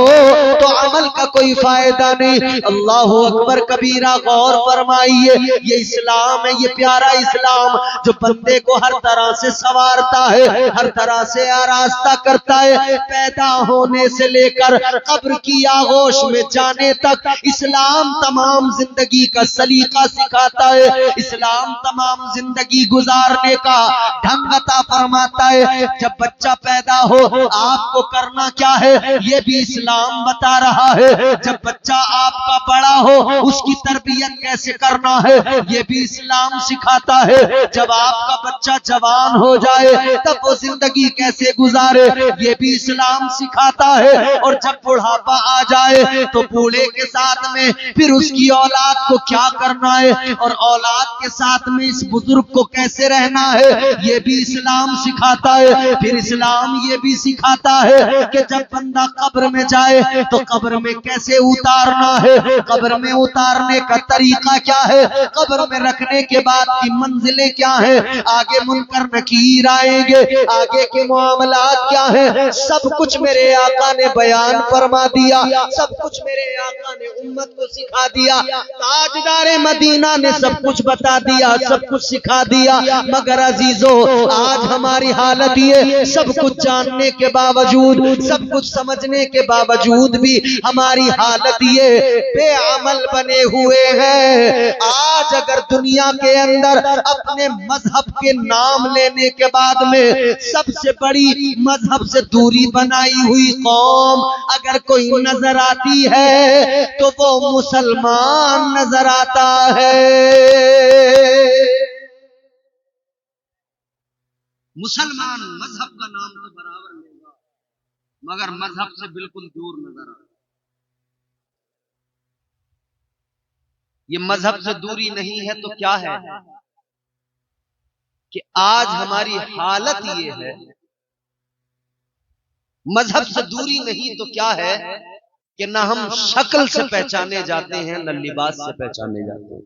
تو عمل کا کوئی فائدہ نہیں۔ اللہ اکبر کبیرہ، غور فرمائیے، یہ اسلام ہے، یہ پیارا اسلام جو بندے کو ہر طرح سے سنوارتا ہے، ہر طرح سے آراستہ کرتا ہے، پیدا ہونے سے لے کر قبر کی آغوش میں جانے تک اسلام تمام زندگی کا سلیقہ سکھاتا ہے، اسلام تمام زندگی گزارنے کا ڈھنگ عطا فرماتا ہے۔ جب بچہ پیدا ہو آپ کو کرنا کیا ہے یہ بھی اسلام بتا رہا ہے، جب بچہ آپ کا بڑا ہو اس کی تربیت کیسے کرنا ہے یہ بھی اسلام سکھاتا ہے، جب آپ کا بچہ جوان ہو جائے تب وہ زندگی کیسے گزارے یہ بھی اسلام سکھاتا ہے، اور جب بڑھاپا آ جائے تو بوڑھے کے ساتھ میں پھر اس کی اولاد کو کیا کرنا ہے، اور اولاد کے ساتھ میں اس بزرگ کو کیسے رہنا ہے یہ بھی اسلام سکھاتا ہے۔ پھر اسلام یہ بھی سکھاتا ہے کہ جب بندہ قبر میں جائے تو قبر میں کیسے اتارنا ہے، قبر میں اتارنے کا طریقہ کیا ہے، قبر میں رکھنے کے بعد کی منزلیں کیا ہیں، آگے منکر نکیر آئیں گے، آگے کے معاملات کیا ہیں، سب کچھ میرے آقا نے بیان فرما دیا، سب کچھ میرے آقا نے امت کو سکھا دیا، تاجدار مدینہ نے سب کچھ بتا دیا، سب کچھ سکھا دیا۔ مگر عزیزو آج ہماری حالت یہ، سب کچھ جاننے کے باوجود، سب کچھ سمجھنے کے باوجود بھی ہماری حالت یہ بے عمل بنے ہوئے ہیں۔ آج اگر دنیا کے اندر اپنے مذہب کے نام لینے کے بعد میں سب سے بڑی مذہب سے دوری بنائی ہوئی قوم اگر کوئی نظر آتی ہے تو وہ مسلمان نظر آتا ہے۔ مسلمان مذہب کا نام تو برابر لے گا مگر مذہب سے بالکل دور نظر آتا ہے۔ یہ مذہب سے دوری نہیں ہے تو کیا ہے؟ کہ آج ہماری حالت یہ ہے، مذہب سے دوری نہیں تو کیا ہے کہ نہ ہم شکل سے پہچانے جاتے ہیں نہ لباس سے پہچانے جاتے ہیں،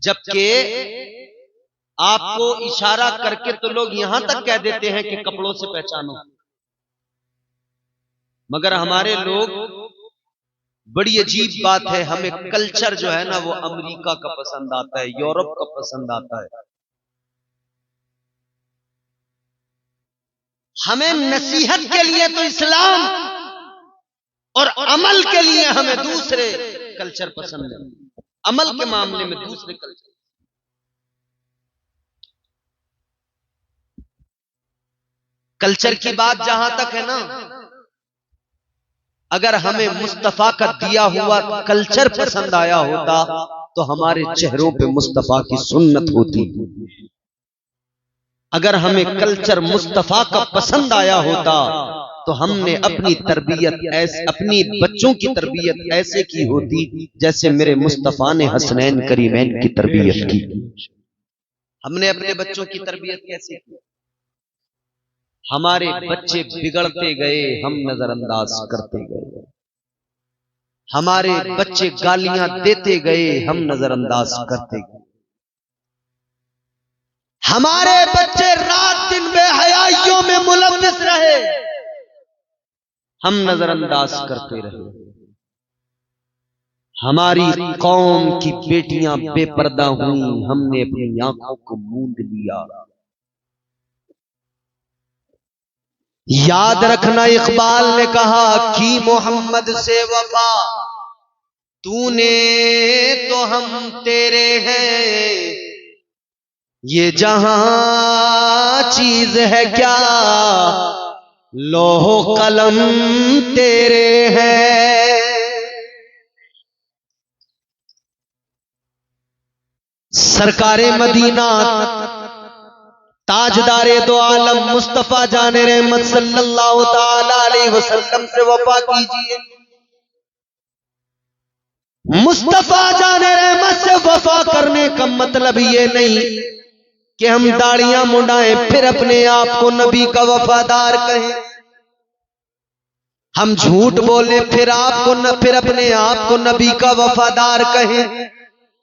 جبکہ آپ کو اشارہ کر کے تو لوگ یہاں تک کہہ دیتے ہیں کہ کپڑوں سے پہچانو، مگر ہمارے لوگ، بڑی عجیب بات ہے، ہمیں کلچر جو ہے نا وہ امریکہ کا پسند آتا ہے، یورپ کا پسند آتا ہے، ہمیں نصیحت کے لیے تو اسلام اور عمل کے لیے ہمیں دوسرے کلچر پسند ہے، عمل کے معاملے میں دوسرے کلچر۔ کلچر کی بات جہاں تک ہے نا، اگر ہمیں مصطفیٰ کا دیا ہوا کلچر پسند آیا ہوتا تو ہمارے چہروں پہ مصطفیٰ کی سنت ہوتی، اگر ہمیں کلچر مصطفیٰ کا پسند آیا ہوتا تو ہم نے اپنی تربیت اپنی بچوں کی تربیت ایسے کی ہوتی جیسے میرے مصطفیٰ نے حسنین کریمین کی تربیت کی۔ ہم نے اپنے بچوں کی تربیت کیسے کی؟ ہمارے بچے بگڑتے گئے، ہم نظر انداز کرتے گئے، ہمارے بچے گالیاں دیتے گئے، ہم نظر انداز کرتے گئے، ہمارے بچے رات دن بے حیائیوں میں ملوث رہے، ہم نظر انداز کرتے رہے، ہماری قوم کی بیٹیاں بے پردہ ہوئیں، ہم نے اپنی آنکھوں کو موند لیا۔ یاد رکھنا اقبال نے کہا کی محمد سے وفا، تو نے تو ہم تیرے ہیں، یہ جہاں چیز ہے کیا لوح و قلم تیرے ہیں۔ سرکار مدینہ تاجدار دو عالم مصطفیٰ جان رحمت صلی اللہ تعالی علیہ وسلم سے وفا کیجئے۔ مصطفیٰ جان رحمت سے وفا کرنے کا مطلب یہ نہیں کہ ہم داڑیاں منڈائیں پھر اپنے آپ کو نبی کا وفادار کہیں، ہم جھوٹ بولیں پھر اپنے آپ کو نبی کا وفادار کہیں،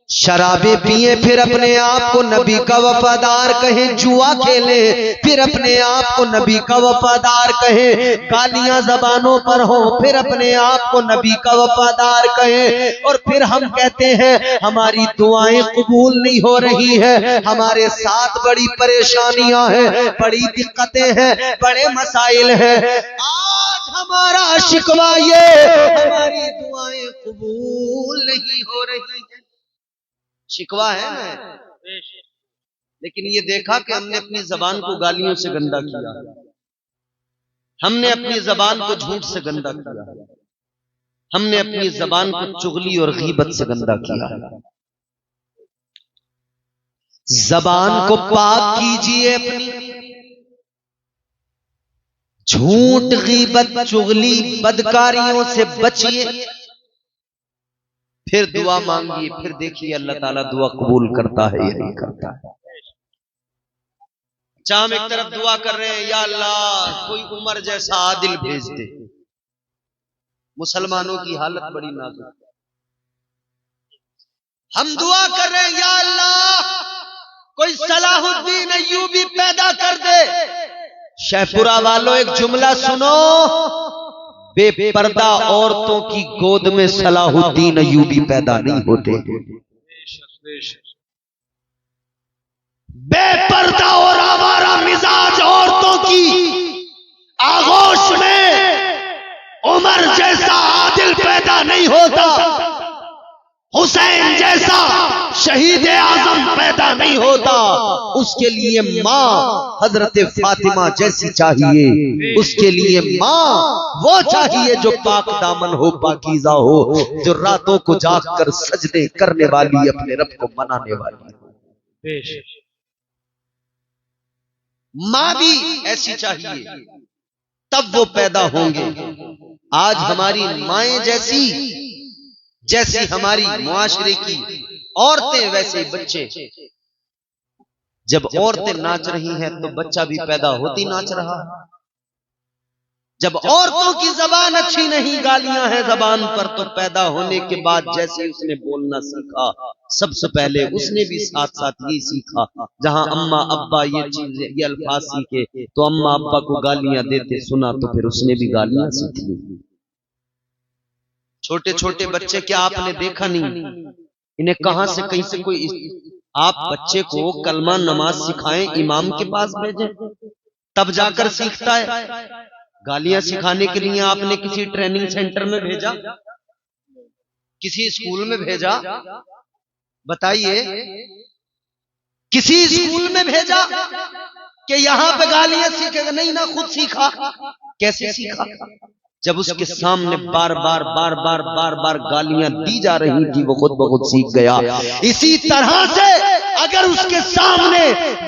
شرابیں پئیں پھر اپنے آپ کو نبی کا وفادار کہیں، جوا کھیلیں پھر اپنے آپ کو نبی کا وفادار کہیں، گالیاں زبانوں پر ہوں پھر اپنے آپ کو نبی کا وفادار کہیں، اور پھر ہم کہتے ہیں ہماری دعائیں قبول نہیں ہو رہی ہیں، ہمارے ساتھ بڑی پریشانیاں ہیں، بڑی دقتیں ہیں، بڑے مسائل ہیں۔ آج ہمارا شکوہ یہ ہماری دعائیں قبول نہیں ہو رہی ہیں، شکوہ ہے نا، لیکن یہ دیکھا کہ ہم نے اپنی زبان کو گالیوں سے گندا کیا، ہم نے اپنی زبان کو جھوٹ سے گندا کیا، ہم نے اپنی زبان کو چغلی اور غیبت سے گندا کیا۔ زبان کو پاک کیجئے اپنی، جھوٹ غیبت چغلی بدکاریوں سے بچیے، پھر دعا مانگیے، پھر دیکھیے اللہ تعالیٰ دعا قبول کرتا ہے یا نہیں کرتا ہے۔ ہم ایک طرف دعا کر رہے ہیں یا اللہ کوئی عمر جیسا عادل بھیج دے، مسلمانوں کی حالت بڑی نازک ہے، ہم دعا کر رہے ہیں یا اللہ کوئی صلاح الدین ایوبی پیدا کر دے۔ شیخ پورہ والوں ایک جملہ سنو، بے پردہ عورتوں کی گود میں صلاح الدین ایوبی پیدا نہیں ہوتے، بے پردہ اور آوارہ مزاج عورتوں کی آغوش میں عمر جیسا عادل پیدا نہیں ہوتا، حسین جیسا شہید اعظم پیدا نہیں ہوتا، اس کے لیے ماں حضرت فاطمہ جیسی چاہیے، اس کے لیے ماں وہ چاہیے جو پاک دامن ہو، پاکیزہ ہو، جو راتوں کو جاگ کر سجدے کرنے والی، اپنے رب کو منانے والی ہو، ماں بھی ایسی چاہیے، تب وہ پیدا ہوں گے۔ آج ہماری مائیں جیسی ہماری معاشرے کی عورتیں ویسے بچے، جب عورتیں ناچ رہی ہیں تو بچہ بھی پیدا ہوتی ناچ رہا ہے. جب عورتوں کی زبان اچھی نہیں، گالیاں ہیں زبان پر، تو پیدا ہونے کے بعد جیسے اس نے بولنا سیکھا، سب سے پہلے اس نے بھی ساتھ ساتھ یہ سیکھا. جہاں اماں ابا یہ الفاظ سیکھے تو اماں ابا کو گالیاں دیتے سنا تو پھر اس نے بھی گالیاں سیکھ لی. چھوٹے چھوٹے بچے کیا آپ نے دیکھا نہیں، انہیں کہاں سے کہیں سے کوئی، آپ بچے کو کلمہ نماز سکھائیں، امام کے پاس بھیجیں تب جا کر سیکھتا ہے. گالیاں سکھانے کے لیے آپ نے کسی ٹریننگ سینٹر میں بھیجا، کسی اسکول میں بھیجا؟ بتائیے، کسی اسکول میں بھیجا کہ یہاں پہ گالیاں سیکھے گا؟ نہیں، نہ خود سیکھا. کیسے سیکھا؟ جب اس کے سامنے بار بار بار بار بار بار گالیاں دی جا رہی تھی وہ خود بخود سیکھ گیا. اسی طرح سے اگر اس کے سامنے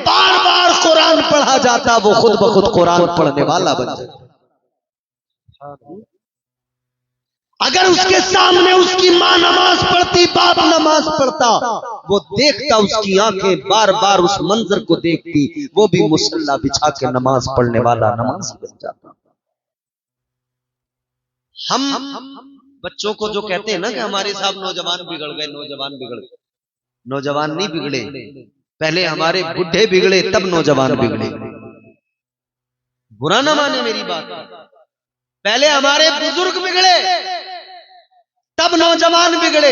بار بار قرآن پڑھا جاتا وہ خود بخود قرآن پڑھنے والا بن جاتا. اگر اس کے سامنے اس کی ماں نماز پڑھتی، باپ نماز پڑھتا، وہ دیکھتا، اس کی آنکھیں بار بار اس منظر کو دیکھتی، وہ بھی مصلی بچھا کے نماز پڑھنے والا نماز بن جاتا. ہم بچوں کو جو کہتے ہیں نا کہ ہمارے صاحب نوجوان بگڑ گئے، نوجوان بگڑ گئے، نوجوان نہیں بگڑے، پہلے ہمارے بڈھے بگڑے تب نوجوان بگڑے. برا نہ مانے میری بات، پہلے ہمارے بزرگ بگڑے تب نوجوان بگڑے،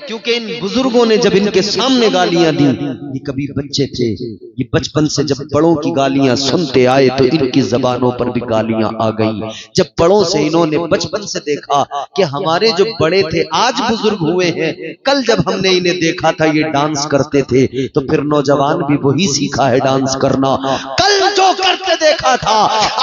کیونکہ ان بزرگوں نے جب ان کے سامنے گالیاں دی، یہ کبھی بچے تھے، یہ بچپن سے جب بڑوں کی گالیاں سنتے آئے تو ان کی زبانوں پر بھی گالیاں آ گئی. جب بڑوں سے انہوں نے بچپن سے دیکھا کہ ہمارے جو بڑے تھے آج بزرگ ہوئے ہیں، کل جب ہم نے انہیں دیکھا تھا یہ ڈانس کرتے تھے، تو پھر نوجوان بھی وہی سیکھا ہے ڈانس کرنا. کل جو کرتے دیکھا تھا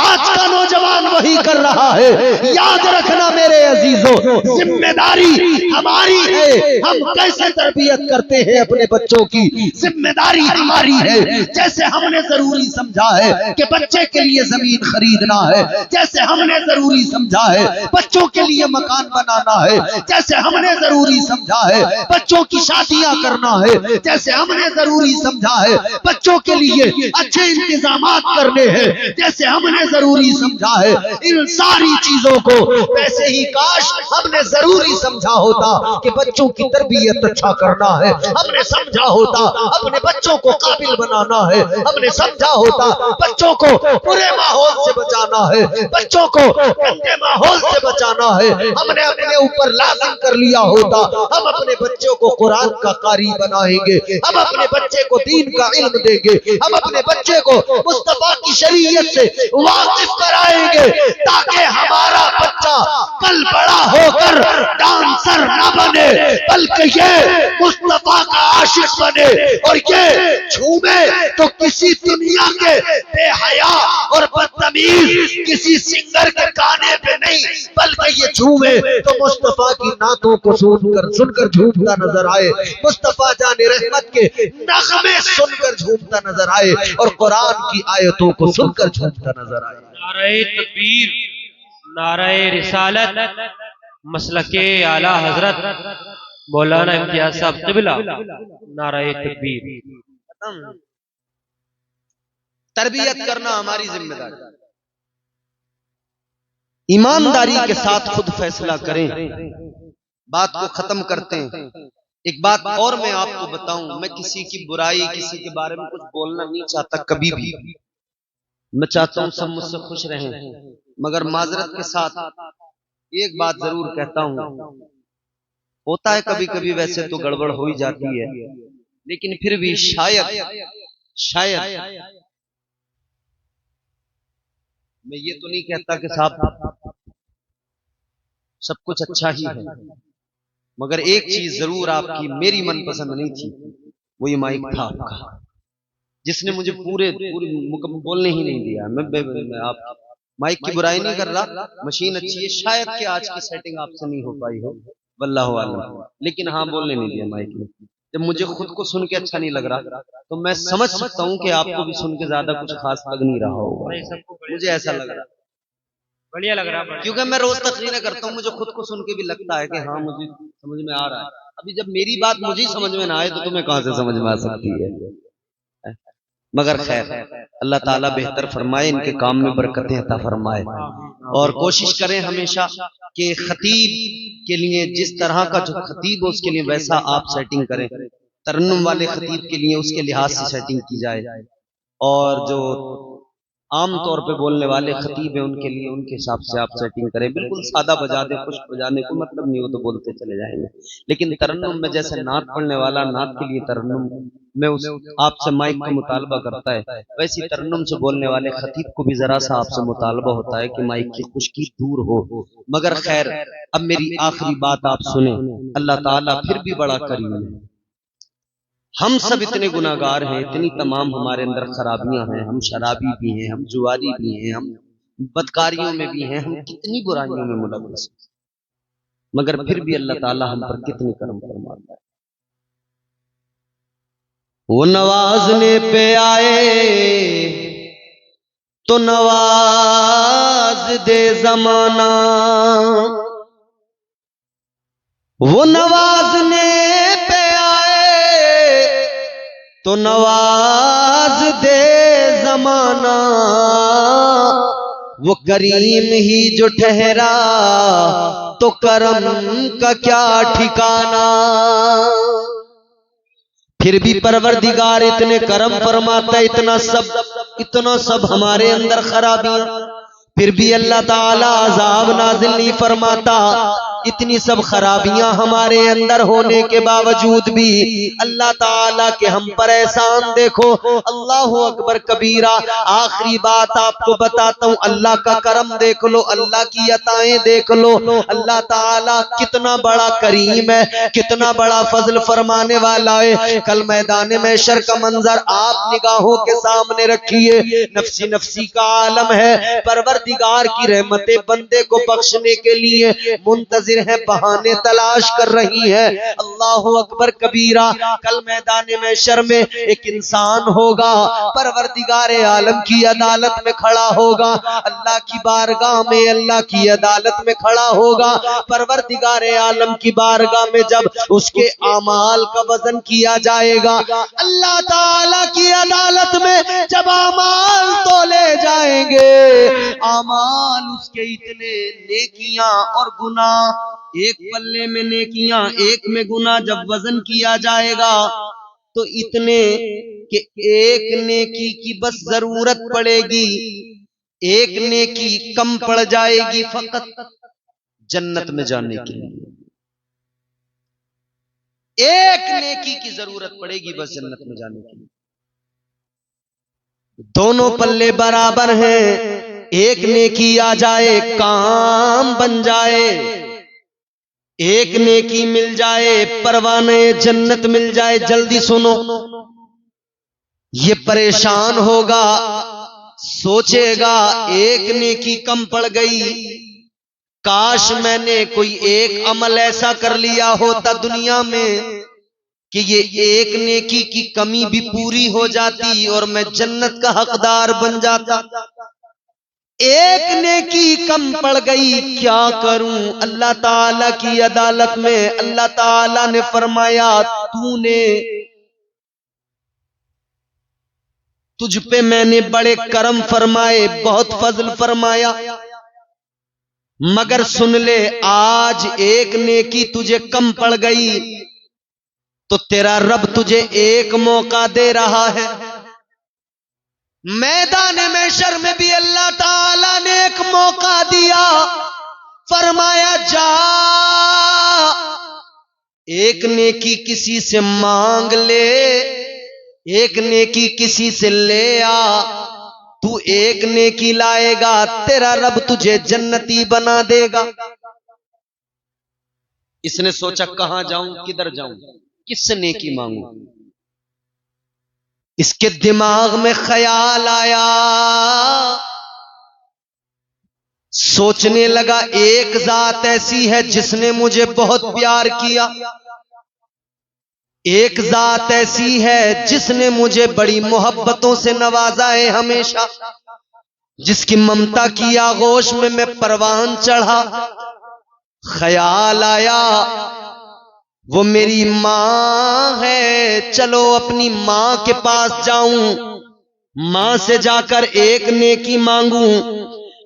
آج کا نوجوان وہی کر رہا ہے. یاد رکھنا میرے عزیزوں، ذمہ داری ہماری ہے، ہم کیسے تربیت کرتے ہیں اپنے بچوں کی، ذمہ داری ہماری ہے. جیسے ہم نے ضروری سمجھا ہے کہ بچے کے لیے زمین خریدنا ہے، جیسے ہم نے ضروری سمجھا ہے بچوں کے لیے مکان بنانا ہے، جیسے ہم نے ضروری سمجھا ہے بچوں کی شادیاں کرنا ہے، جیسے ہم نے ضروری سمجھا ہے بچوں کے لیے اچھے انتظامات کرنے ہیں، جیسے ہم نے ضروری سمجھا ہے ان ساری چیزوں کو، ویسے ہی کاش ہم نے ضروری سمجھا ہوتا کہ بچوں کی تربیت اچھا کرنا ہے، ہم نے سمجھا ہوتا اپنے بچوں کو قابل بنانا ہے، ہم نے سمجھا ہوتا بچوں کو برے ماحول سے بچانا ہے، بچوں کو گندے ماحول سے بچانا ہے، ہم نے اپنے اوپر لازم کر لیا ہوتا ہم اپنے بچوں کو قرآن کا قاری بنائیں گے، ہم اپنے بچے کو دین کا علم دیں گے، ہم اپنے بچے کو مصطفیٰ کی شریعت سے واقف کرائیں گے، تاکہ ہمارا بچہ کل بڑا ہو کر ڈانسر نہ بنے بلکہ یہ مصطفیٰ کا عاشق بنے، اور یہ جھومے تو کسی دنیا کے بے حیا اور بدتمیز کسی سنگر کے گانے پہ نہیں، بلکہ یہ جھومے تو مصطفیٰ کی نعتوں کو سن کر جھومتا نظر آئے، مصطفیٰ جان رحمت کے نغمے سن کر جھومتا نظر آئے، اور قرآن کی آیتوں کو سن کر جھومتا نظر آئے. نعرہ تکبیر، نعرہ رسالت، مسلک اعلی حضرت مولانا امتیاز صاحب قبلہ، نعرہ تکبیر. تربیت کرنا ہماری ذمہ داری، ایمانداری کے ساتھ خود فیصلہ کریں. بات کو ختم کرتے ہیں. ایک بات اور میں آپ کو بتاؤں، میں کسی کی برائی، کسی کے بارے میں کچھ بولنا نہیں چاہتا کبھی بھی. میں چاہتا ہوں سب مجھ سے خوش رہیں، مگر معذرت کے ساتھ ایک بات ضرور کہتا ہوں، ہوتا ہے کبھی کبھی ویسے تو گڑبڑ ہو ہی جاتی ہے، لیکن پھر بھی شاید میں یہ تو نہیں کہتا کہ صاحب سب کچھ اچھا ہی ہے، مگر ایک چیز ضرور آپ کی میری من پسند نہیں تھی، وہ یہ مائک تھا آپ کا، جس نے مجھے پورے بولنے ہی نہیں دیا. میں آپ مائک کی برائی نہیں کر رہا، مشین اچھی ہے، شاید کہ آج کی سیٹنگ آپ سے نہیں ہو پائی ہو، واللہ عالم، لیکن ہاں بولنے نہیں دیا مائک میں. جب مجھے خود کو سن کے اچھا نہیں لگ رہا تو میں سمجھ سکتا ہوں کہ آپ کو بھی سن کے زیادہ کچھ خاص لگ نہیں رہا ہوگا، مجھے ایسا لگ رہا، بڑھیا لگ رہا، کیونکہ میں روز تقریریں کرتا ہوں، مجھے خود کو سن کے بھی لگتا ہے کہ ہاں مجھے سمجھ میں آ رہا ہے. ابھی جب میری بات مجھے سمجھ میں نہ آئے تو تمہیں کہاں سے سمجھ میں آ سکتی ہے. مگر خیر اللہ تعالیٰ بہتر فرمائے، ان کے کام میں برکتیں عطا فرمائے، اور کوشش کریں ہمیشہ کہ خطیب کے لیے جس طرح کا جو خطیب ہو اس کے لیے ویسا آپ سیٹنگ کریں، ترنم والے خطیب کے لیے اس کے لحاظ سے سیٹنگ کی جائے، اور جو عام طور پہ بولنے والے خطیب ہیں ان کے لیے ان کے حساب سے آپ سیٹنگ کریں، بالکل سادہ بجا دیں، خوش بجانے کو مطلب نہیں ہو تو بولتے چلے جائیں گے، لیکن ترنم میں جیسے نعت پڑھنے والا نعت کے لیے ترنم میں اس آپ سے مائک کا مطالبہ کرتا ہے، ویسی ترنم سے بولنے والے خطیب کو بھی ذرا سا آپ سے مطالبہ ہوتا ہے کہ مائک کی خشکی دور ہو۔ مگر خیر اب میری آخری بات آپ سنیں، اللہ تعالیٰ پھر بھی بڑا کریم ہے، ہم سب اتنے گناہگار ہیں، اتنی تمام ہمارے اندر خرابیاں ہیں، ہم شرابی بھی ہیں، ہم جواری بھی ہیں، ہم بدکاریوں میں بھی ہیں، ہم کتنی برائیوں میں ملوث ہیں، مگر پھر بھی اللہ تعالیٰ ہم پر کتنی کرم فرماتا ہے۔ وہ نوازنے پہ آئے تو نواز دے زمانہ، وہ نوازنے پہ تو نواز دے زمانہ، وہ کریم ہی جو ٹھہرا تو کرم کا کیا ٹھکانہ۔ پھر بھی پروردگار اتنے کرم فرماتا ہے، اتنا سب ہمارے اندر خرابیاں، پھر بھی اللہ تعالی عذاب نازل نہیں فرماتا، اتنی سب خرابیاں ہمارے اندر ہونے کے باوجود بھی اللہ تعالیٰ کے ہم پر احسان دیکھو، اللہ اکبر کبیرہ۔ آخری بات آپ کو بتاتا ہوں، اللہ کا کرم دیکھ لو، اللہ کی عطائیں دیکھ لو، اللہ تعالیٰ کتنا بڑا کریم ہے، کتنا بڑا فضل فرمانے والا ہے۔ کل میدان محشر کا منظر آپ نگاہوں کے سامنے رکھیے، نفسی نفسی کا عالم ہے، پروردگار کی رحمتیں بندے کو بخشنے کے لیے منتظر ہیں، بہانے تلاش کر رہی ہے۔ اللہ اکبر کبیرہ۔ کل میدان محشر میں ایک انسان ہوگا، پروردگار عالم کی عدالت میں کھڑا ہوگا، اللہ کی بارگاہ میں، اللہ کی عدالت میں کھڑا ہوگا، پروردگار عالم کی بارگاہ میں جب اس کے اعمال کا وزن کیا جائے گا، اللہ تعالی کی عدالت میں جب اعمال تولے جائیں گے، اعمال اس کے اتنے نیکیاں اور گناہ، ایک پلے میں نیکیاں ایک میں گناہ جب وزن کیا جائے گا تو اتنے کہ ایک نیکی کی بس ضرورت پڑے گی، ایک نیکی کم پڑ جائے گی فقط جنت میں جانے کے لیے، ایک نیکی کی ضرورت پڑے گی بس جنت میں جانے کے لیے۔ دونوں پلے برابر ہیں، ایک نیکی آ جائے کام بن جائے، ایک نیکی مل جائے پروانے جنت مل جائے۔ جلدی سنو، یہ پریشان ہوگا، سوچے گا ایک نیکی کم پڑ گئی، کاش میں نے کوئی ایک عمل ایسا کر لیا ہوتا دنیا میں کہ یہ ایک نیکی کی کمی بھی پوری ہو جاتی اور میں جنت کا حقدار بن جاتا۔ ایک نیکی کم پڑ گئی، کیا کروں؟ اللہ تعالی کی عدالت میں اللہ تعالی نے فرمایا، تجھ پہ میں نے بڑے کرم فرمائے، بہت فضل فرمایا، مگر سن لے آج ایک نیکی تجھے کم پڑ گئی تو تیرا رب تجھے ایک موقع دے رہا ہے۔ میدان محشر میں بھی اللہ تعالی نے ایک موقع دیا، فرمایا جا ایک نیکی کسی سے مانگ لے، ایک نیکی کسی سے لے آ، تو ایک نیکی لائے گا تیرا رب تجھے جنتی بنا دے گا۔ اس نے سوچا کہاں جاؤں، کدھر جاؤں، کس سے نیکی مانگوں؟ اس کے دماغ میں خیال آیا، سوچنے لگا ایک ذات ایسی ہے جس نے مجھے بہت پیار کیا، ایک ذات ایسی ہے جس نے مجھے بڑی محبتوں سے نوازا ہے ہمیشہ، جس کی ممتا کی آغوش میں میں پروان چڑھا۔ خیال آیا وہ میری ماں ہے، چلو اپنی ماں کے پاس جاؤں، ماں سے جا کر ایک نیکی مانگوں،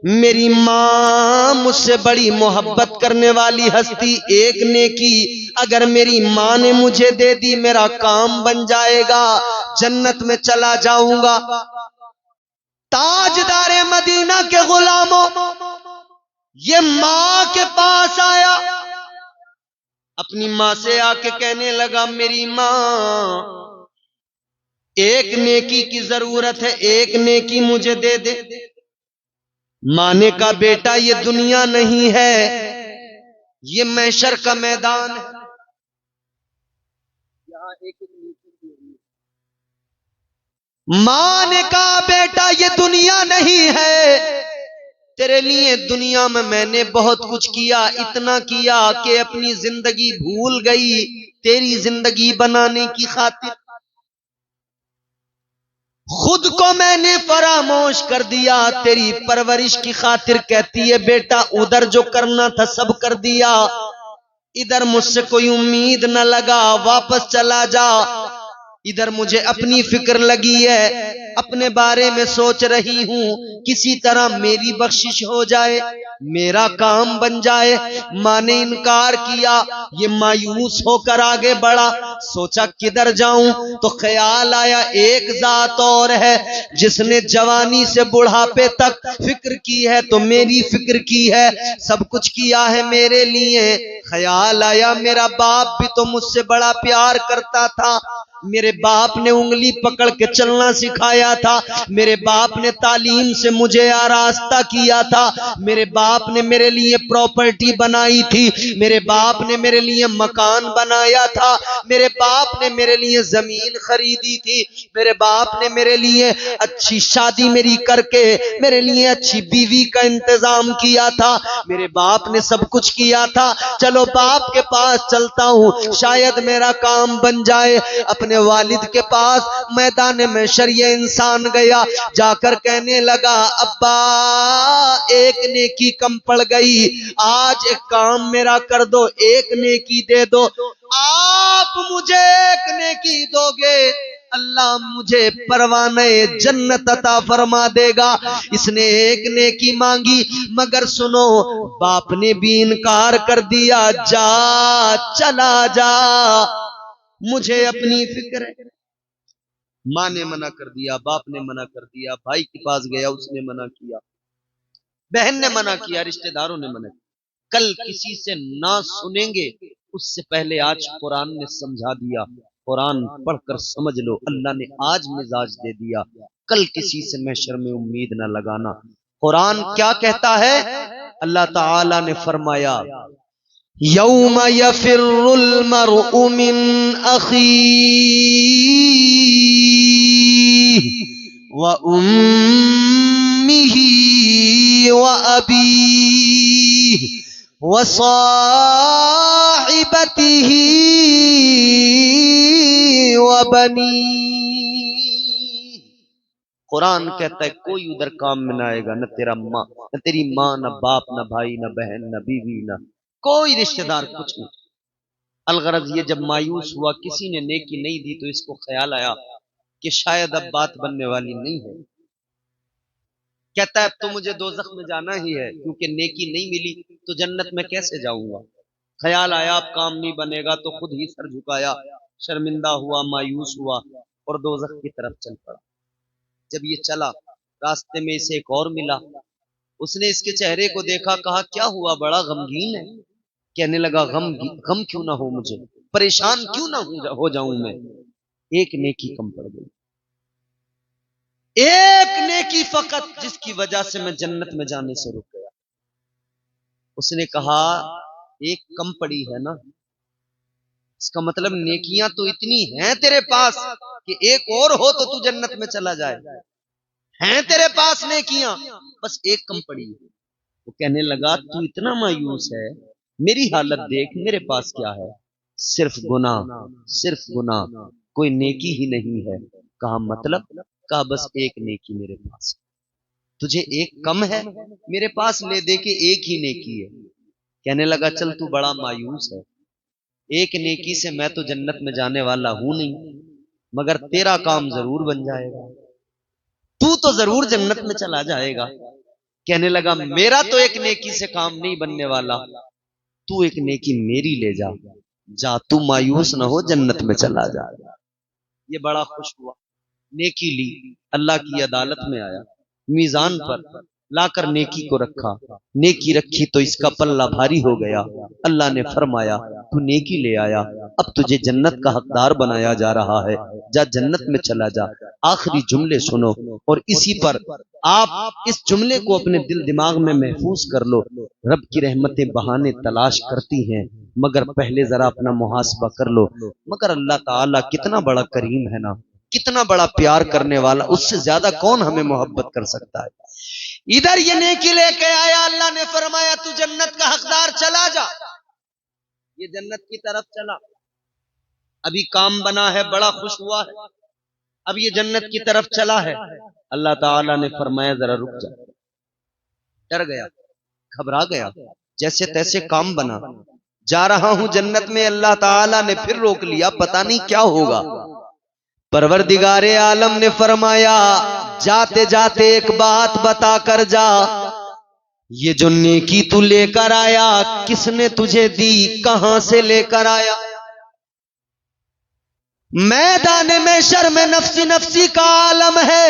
میری ماں مجھ سے بڑی محبت کرنے والی ہستی، ایک نیکی اگر میری ماں نے مجھے دے دی میرا کام بن جائے گا، جنت میں چلا جاؤں گا۔ تاجدار مدینہ کے غلاموں، یہ ماں کے پاس آیا، اپنی ماں سے آ کے کہنے لگا میری ماں ایک نیکی کی ضرورت ہے، ایک نیکی مجھے دے دے۔ ماں نے کہا بیٹا یہ دنیا نہیں ہے، یہ محشر کا میدان ہے، یہاں ایک نیکی۔ ماں نے کہا بیٹا یہ دنیا نہیں ہے، تیرے لیے دنیا میں نے بہت کچھ کیا، اتنا کیا کہ اپنی زندگی بھول گئی تیری زندگی بنانے کی خاطر، خود کو میں نے فراموش کر دیا تیری پرورش کی خاطر۔ کہتی ہے بیٹا ادھر جو کرنا تھا سب کر دیا، ادھر مجھ سے کوئی امید نہ لگا، واپس چلا جا۔ ادھر مجھے اپنی فکر لگی ہے، اپنے بارے میں سوچ رہی ہوں، کسی طرح میری بخشش ہو جائے، میرا کام بن جائے۔ ماں نے انکار کیا، یہ مایوس ہو کر آگے بڑھا، سوچا کدھر جاؤں، تو خیال آیا ایک ذات اور ہے جس نے جوانی سے بڑھاپے تک فکر کی ہے تو میری فکر کی ہے، سب کچھ کیا ہے میرے لیے۔ خیال آیا میرا باپ بھی تو مجھ سے بڑا پیار کرتا تھا، میرے باپ نے انگلی پکڑ کے چلنا سکھایا تھا، میرے باپ نے تعلیم سے مجھے آراستہ کیا تھا، میرے باپ نے میرے لیے پراپرٹی بنائی تھی، میرے باپ نے میرے لیے مکان بنایا تھا، میرے باپ نے میرے لیے زمین خریدی تھی، میرے باپ نے میرے لیے اچھی شادی میری کر کے میرے لیے اچھی بیوی کا انتظام کیا تھا، میرے باپ نے سب کچھ کیا تھا۔ چلو باپ کے پاس چلتا ہوں، شاید میرا کام بن جائے۔ اپنے والد کے پاس میدان محشر یہ انسان گیا، جا کر کہنے لگا ابا ایک نیکی کم پڑ گئی، آج ایک کام میرا کر دو، ایک نیکی دے دو۔ آپ مجھے ایک نیکی دو گے، اللہ مجھے پروانہ جنت عطا فرما دے گا۔ اس نے ایک نیکی مانگی، مگر سنو باپ نے بھی انکار کر دیا، جا چلا جا مجھے اپنی فکر ہے۔ ماں نے منع کر دیا، باپ نے منع کر دیا، بھائی کے پاس گیا اس نے منع کیا، بہن نے منع کیا، رشتہ داروں نے منع کیا۔ کل کسی سے نہ سنیں گے اس سے پہلے آج قرآن نے سمجھا دیا، قرآن پڑھ کر سمجھ لو، اللہ نے آج مزاج دے دیا، کل کسی سے محشر میں امید نہ لگانا۔ قرآن کیا کہتا ہے؟ اللہ تعالی نے فرمایا یوم یفر المرء من اخیہ وامہ وابیہ وصاحبتہ وبنیہ۔ قرآن کہتا ہے کوئی ادھر کام میں نہ آئے گا، نہ تیرا ماں، نہ تیری ماں، نہ باپ، نہ بھائی، نہ بہن، نہ بیوی، نہ کوئی رشتہ دار، کچھ نہیں۔ الغرض یہ جب مایوس ہوا، کسی نے نیکی نہیں دی تو اس کو خیال آیا کہ شاید اب بات بننے والی نہیں ہے۔ کہتا ہے اب تو مجھے دوزخ میں جانا ہی ہے، کیونکہ نیکی نہیں ملی تو جنت میں کیسے جاؤں گا۔ خیال آیا اب کام نہیں بنے گا تو خود ہی سر جھکایا، شرمندہ ہوا، مایوس ہوا اور دوزخ کی طرف چل پڑا۔ جب یہ چلا راستے میں اسے ایک اور ملا، اس نے اس کے چہرے کو دیکھا، کہا کیا ہوا بڑا غمگین ہے؟ کہنے لگا غم کیوں نہ ہو مجھے، پریشان کیوں نہ ہو جاؤں میں، ایک نیکی کم پڑ گئی، ایک نیکی فقط جس کی وجہ سے میں جنت میں جانے سے رک گیا۔ اس نے کہا ایک کم پڑی ہے نا، اس کا مطلب نیکیاں تو اتنی ہیں تیرے پاس کہ ایک اور ہو تو تو جنت میں چلا جائے، ہیں تیرے پاس نیکیاں، بس ایک کم پڑی ہے۔ وہ کہنے لگا تو اتنا مایوس ہے، میری حالت دیکھ، میرے پاس کیا ہے، صرف گناہ، صرف گناہ، کوئی نیکی ہی نہیں ہے۔ کہا مطلب؟ کہا بس ایک نیکی میرے پاس، تجھے ایک کم ہے، میرے پاس لے دے کے ایک ہی نیکی ہے۔ کہنے لگا چل تو بڑا مایوس ہے، ایک نیکی سے میں تو جنت میں جانے والا ہوں نہیں، مگر تیرا کام ضرور بن جائے گا۔ تو ضرور جنت میں چلا جائے گا. کہنے لگا میرا تو ایک نیکی سے کام نہیں بننے والا, تو ایک نیکی میری لے جا, جا تو مایوس نہ ہو, جنت میں چلا جا. یہ بڑا خوش ہوا, نیکی لی, اللہ کی عدالت میں آیا, میزان پر لا کر نیکی کو رکھا, نیکی رکھی تو اس کا پلہ بھاری ہو گیا. اللہ نے فرمایا تو نیکی لے آیا, اب تجھے جنت کا حقدار بنایا جا رہا ہے, جا جنت میں چلا جا. آخری جملے سنو اور اسی پر آپ اس جملے کو اپنے دل دماغ میں محفوظ کر لو. رب کی رحمتیں بہانے تلاش کرتی ہیں, مگر پہلے ذرا اپنا محاسبہ کر لو. مگر اللہ تعالیٰ کتنا بڑا کریم ہے نا, کتنا بڑا پیار کرنے والا, اس سے زیادہ کون ہمیں محبت کر سکتا ہے. ادھر یہ نیکی لے کے آیا, اللہ نے فرمایا تو جنت کا حقدار, چلا جا. یہ جنت کی طرف چلا, ابھی کام بنا ہے, بڑا خوش ہوا ہے, اب یہ جنت کی طرف چلا ہے. اللہ تعالیٰ نے فرمایا ذرا رک جا. ڈر گیا, گھبرا گیا, جیسے تیسے کام بنا, جا رہا ہوں جنت میں. اللہ تعالیٰ نے پھر روک لیا, پتہ نہیں کیا ہوگا. پروردگار عالم نے فرمایا جاتے جاتے ایک بات بتا کر جا, یہ جو نیکی تو لے کر آیا کس نے تجھے دی, کہاں سے لے کر آیا؟ میدان محشر میں نفسی نفسی کا عالم ہے,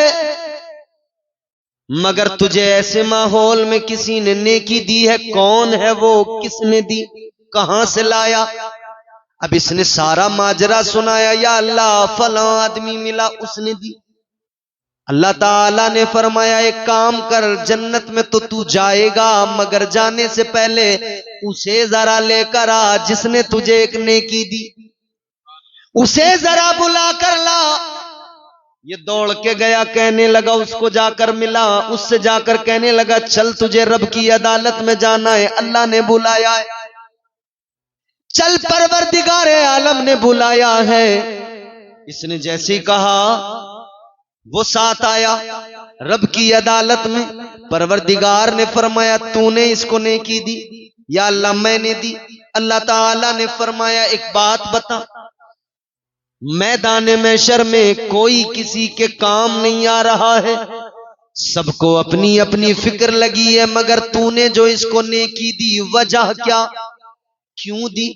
مگر تجھے ایسے ماحول میں کسی نے نیکی دی ہے, کون ہے وہ, کس نے دی, کہاں سے لایا؟ اب اس نے سارا ماجرا سنایا, یا اللہ فلاں آدمی ملا, اس نے دی. اللہ تعالیٰ نے فرمایا ایک کام کر, جنت میں تو جائے گا, مگر جانے سے پہلے اسے ذرا لے کر آ جس نے تجھے ایک نیکی دی, اسے ذرا بلا کر لا. یہ دوڑ کے گیا, کہنے لگا, اس کو جا کر ملا, اس سے جا کر کہنے لگا چل تجھے رب کی عدالت میں جانا ہے, اللہ نے بلایا ہے. چل پروردگار عالم نے بلایا ہے. اس نے جیسے ہی کہا وہ ساتھ آیا رب کی عدالت میں. پروردگار نے فرمایا تو نے اس کو نیکی دی, یا اللہ میں نے دی. اللہ تعالی نے فرمایا ایک بات بتا, میدان محشر میں کوئی کسی کے کام نہیں آ رہا ہے, سب کو اپنی اپنی فکر لگی ہے, مگر تو نے جو اس کو نیکی دی وجہ کیا, کیوں دی؟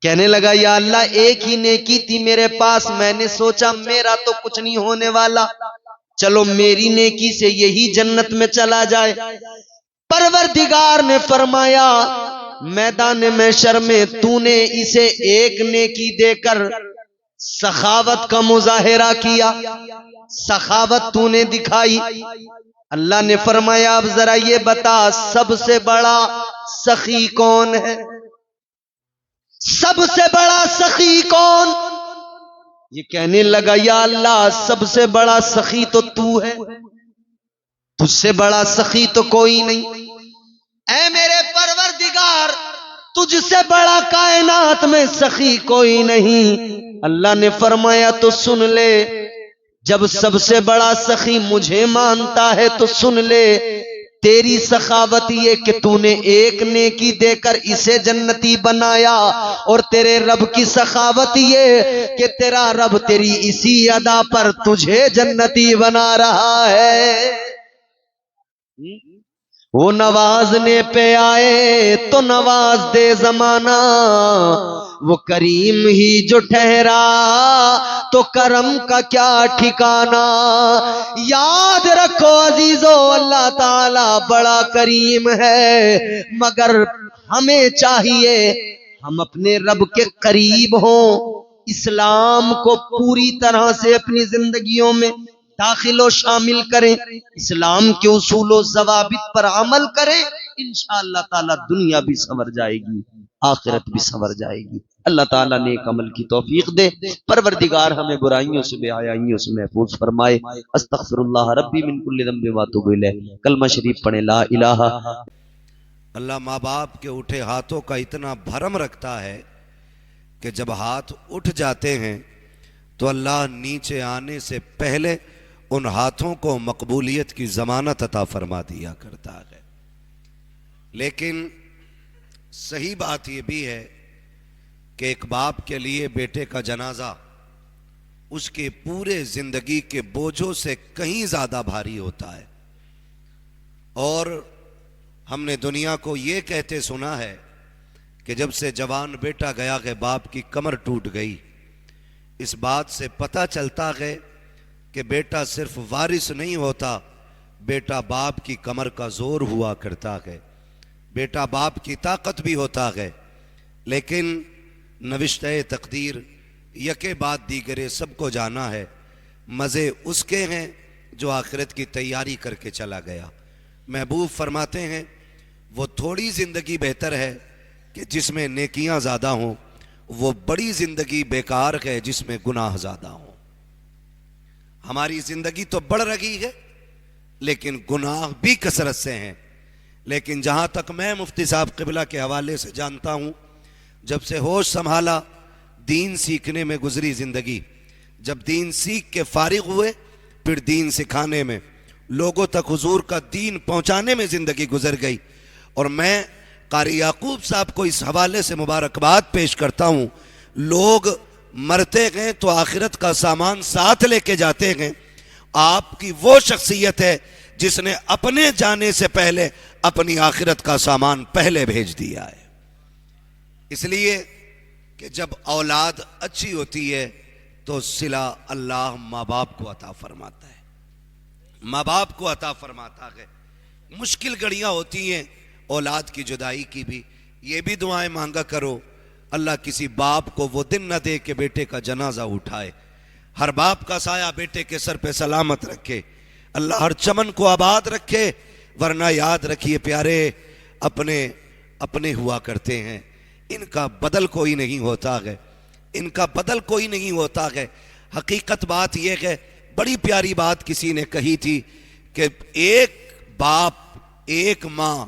کہنے لگا یا اللہ ایک ہی نیکی تھی میرے پاس, میں نے سوچا میرا تو کچھ نہیں ہونے والا, چلو میری نیکی سے یہی جنت میں چلا جائے. پروردگار نے فرمایا میدان محشر میں تو نے اسے ایک نیکی دے کر سخاوت کا مظاہرہ کیا, سخاوت تو نے دکھائی. اللہ نے فرمایا اب ذرا یہ بتا سب سے بڑا سخی کون ہے, سب سے بڑا سخی کون؟ یہ کہنے لگا یا اللہ سب سے بڑا سخی تو ہے, تجھ سے بڑا سخی تو کوئی نہیں. اے میرے پروردگار تجھ سے بڑا کائنات میں سخی کوئی نہیں. اللہ نے فرمایا تو سن لے, جب سب سے بڑا سخی مجھے مانتا ہے تو سن لے, تیری سخاوت یہ کہ تو نے ایک نیکی دے کر اسے جنتی بنایا, اور تیرے رب کی سخاوت یہ کہ تیرا رب تیری اسی ادا پر تجھے جنتی بنا رہا ہے. وہ نوازنے پہ آئے تو نواز دے زمانہ, وہ کریم ہی جو ٹھہرا تو کرم کا کیا ٹھکانہ. یاد رکھو عزیزو اللہ تعالی بڑا کریم ہے, مگر ہمیں چاہیے ہم اپنے رب کے قریب ہوں, اسلام کو پوری طرح سے اپنی زندگیوں میں داخل و شامل کریں, اسلام کے اصول و ضوابط پر عمل کریں, انشاءاللہ تعالی دنیا بھی سنور جائے گی, آخرت بھی سنور جائے گی. اللہ تعالیٰ نے ایک عمل کی توفیق دے. پروردگار ہمیں برائیوں سے بے حیائیوں سے محفوظ فرمائے. استغفر اللہ ربی من کل ذنب واتوب الیہ. کلمہ شریف پڑھیں لا الہ. اللہ ماں باپ کے اٹھے ہاتھوں کا اتنا بھرم رکھتا ہے کہ جب ہاتھ اٹھ جاتے ہیں تو اللہ نیچے آنے سے پہلے ان ہاتھوں کو مقبولیت کی ضمانت عطا فرما دیا کرتا ہے. لیکن صحیح بات یہ بھی ہے کہ ایک باپ کے لیے بیٹے کا جنازہ اس کے پورے زندگی کے بوجھوں سے کہیں زیادہ بھاری ہوتا ہے. اور ہم نے دنیا کو یہ کہتے سنا ہے کہ جب سے جوان بیٹا گیا کہ باپ کی کمر ٹوٹ گئی. اس بات سے پتہ چلتا ہے کہ بیٹا صرف وارث نہیں ہوتا، بیٹا باپ کی کمر کا زور ہوا کرتا ہے، بیٹا باپ کی طاقت بھی ہوتا ہے. لیکن نوشتہ تقدیر یکے بعد دیگرے سب کو جانا ہے. مزے اس کے ہیں جو آخرت کی تیاری کر کے چلا گیا. محبوب فرماتے ہیں وہ تھوڑی زندگی بہتر ہے کہ جس میں نیکیاں زیادہ ہوں، وہ بڑی زندگی بیکار ہے جس میں گناہ زیادہ ہوں. ہماری زندگی تو بڑھ رہی ہے لیکن گناہ بھی کثرت سے ہیں. لیکن جہاں تک میں مفتی صاحب قبلہ کے حوالے سے جانتا ہوں، جب سے ہوش سنبھالا دین سیکھنے میں گزری زندگی، جب دین سیکھ کے فارغ ہوئے پھر دین سکھانے میں، لوگوں تک حضور کا دین پہنچانے میں زندگی گزر گئی. اور میں قاری یعقوب صاحب کو اس حوالے سے مبارکباد پیش کرتا ہوں. لوگ مرتے گئے تو آخرت کا سامان ساتھ لے کے جاتے گئے. آپ کی وہ شخصیت ہے جس نے اپنے جانے سے پہلے اپنی آخرت کا سامان پہلے بھیج دیا ہے. اس لیے کہ جب اولاد اچھی ہوتی ہے تو صلہ اللہ ماں باپ کو عطا فرماتا ہے، ماں باپ کو عطا فرماتا ہے. مشکل گھڑیاں ہوتی ہیں اولاد کی جدائی کی بھی، یہ بھی دعائیں مانگا کرو اللہ کسی باپ کو وہ دن نہ دے کہ بیٹے کا جنازہ اٹھائے. ہر باپ کا سایہ بیٹے کے سر پہ سلامت رکھے، اللہ ہر چمن کو آباد رکھے. ورنہ یاد رکھیے پیارے، اپنے ہوا کرتے ہیں، ان کا بدل کوئی نہیں ہوتا ہے، ان کا بدل کوئی نہیں ہوتا ہے. حقیقت بات یہ ہے، بڑی پیاری بات کسی نے کہی تھی کہ ایک باپ ایک ماں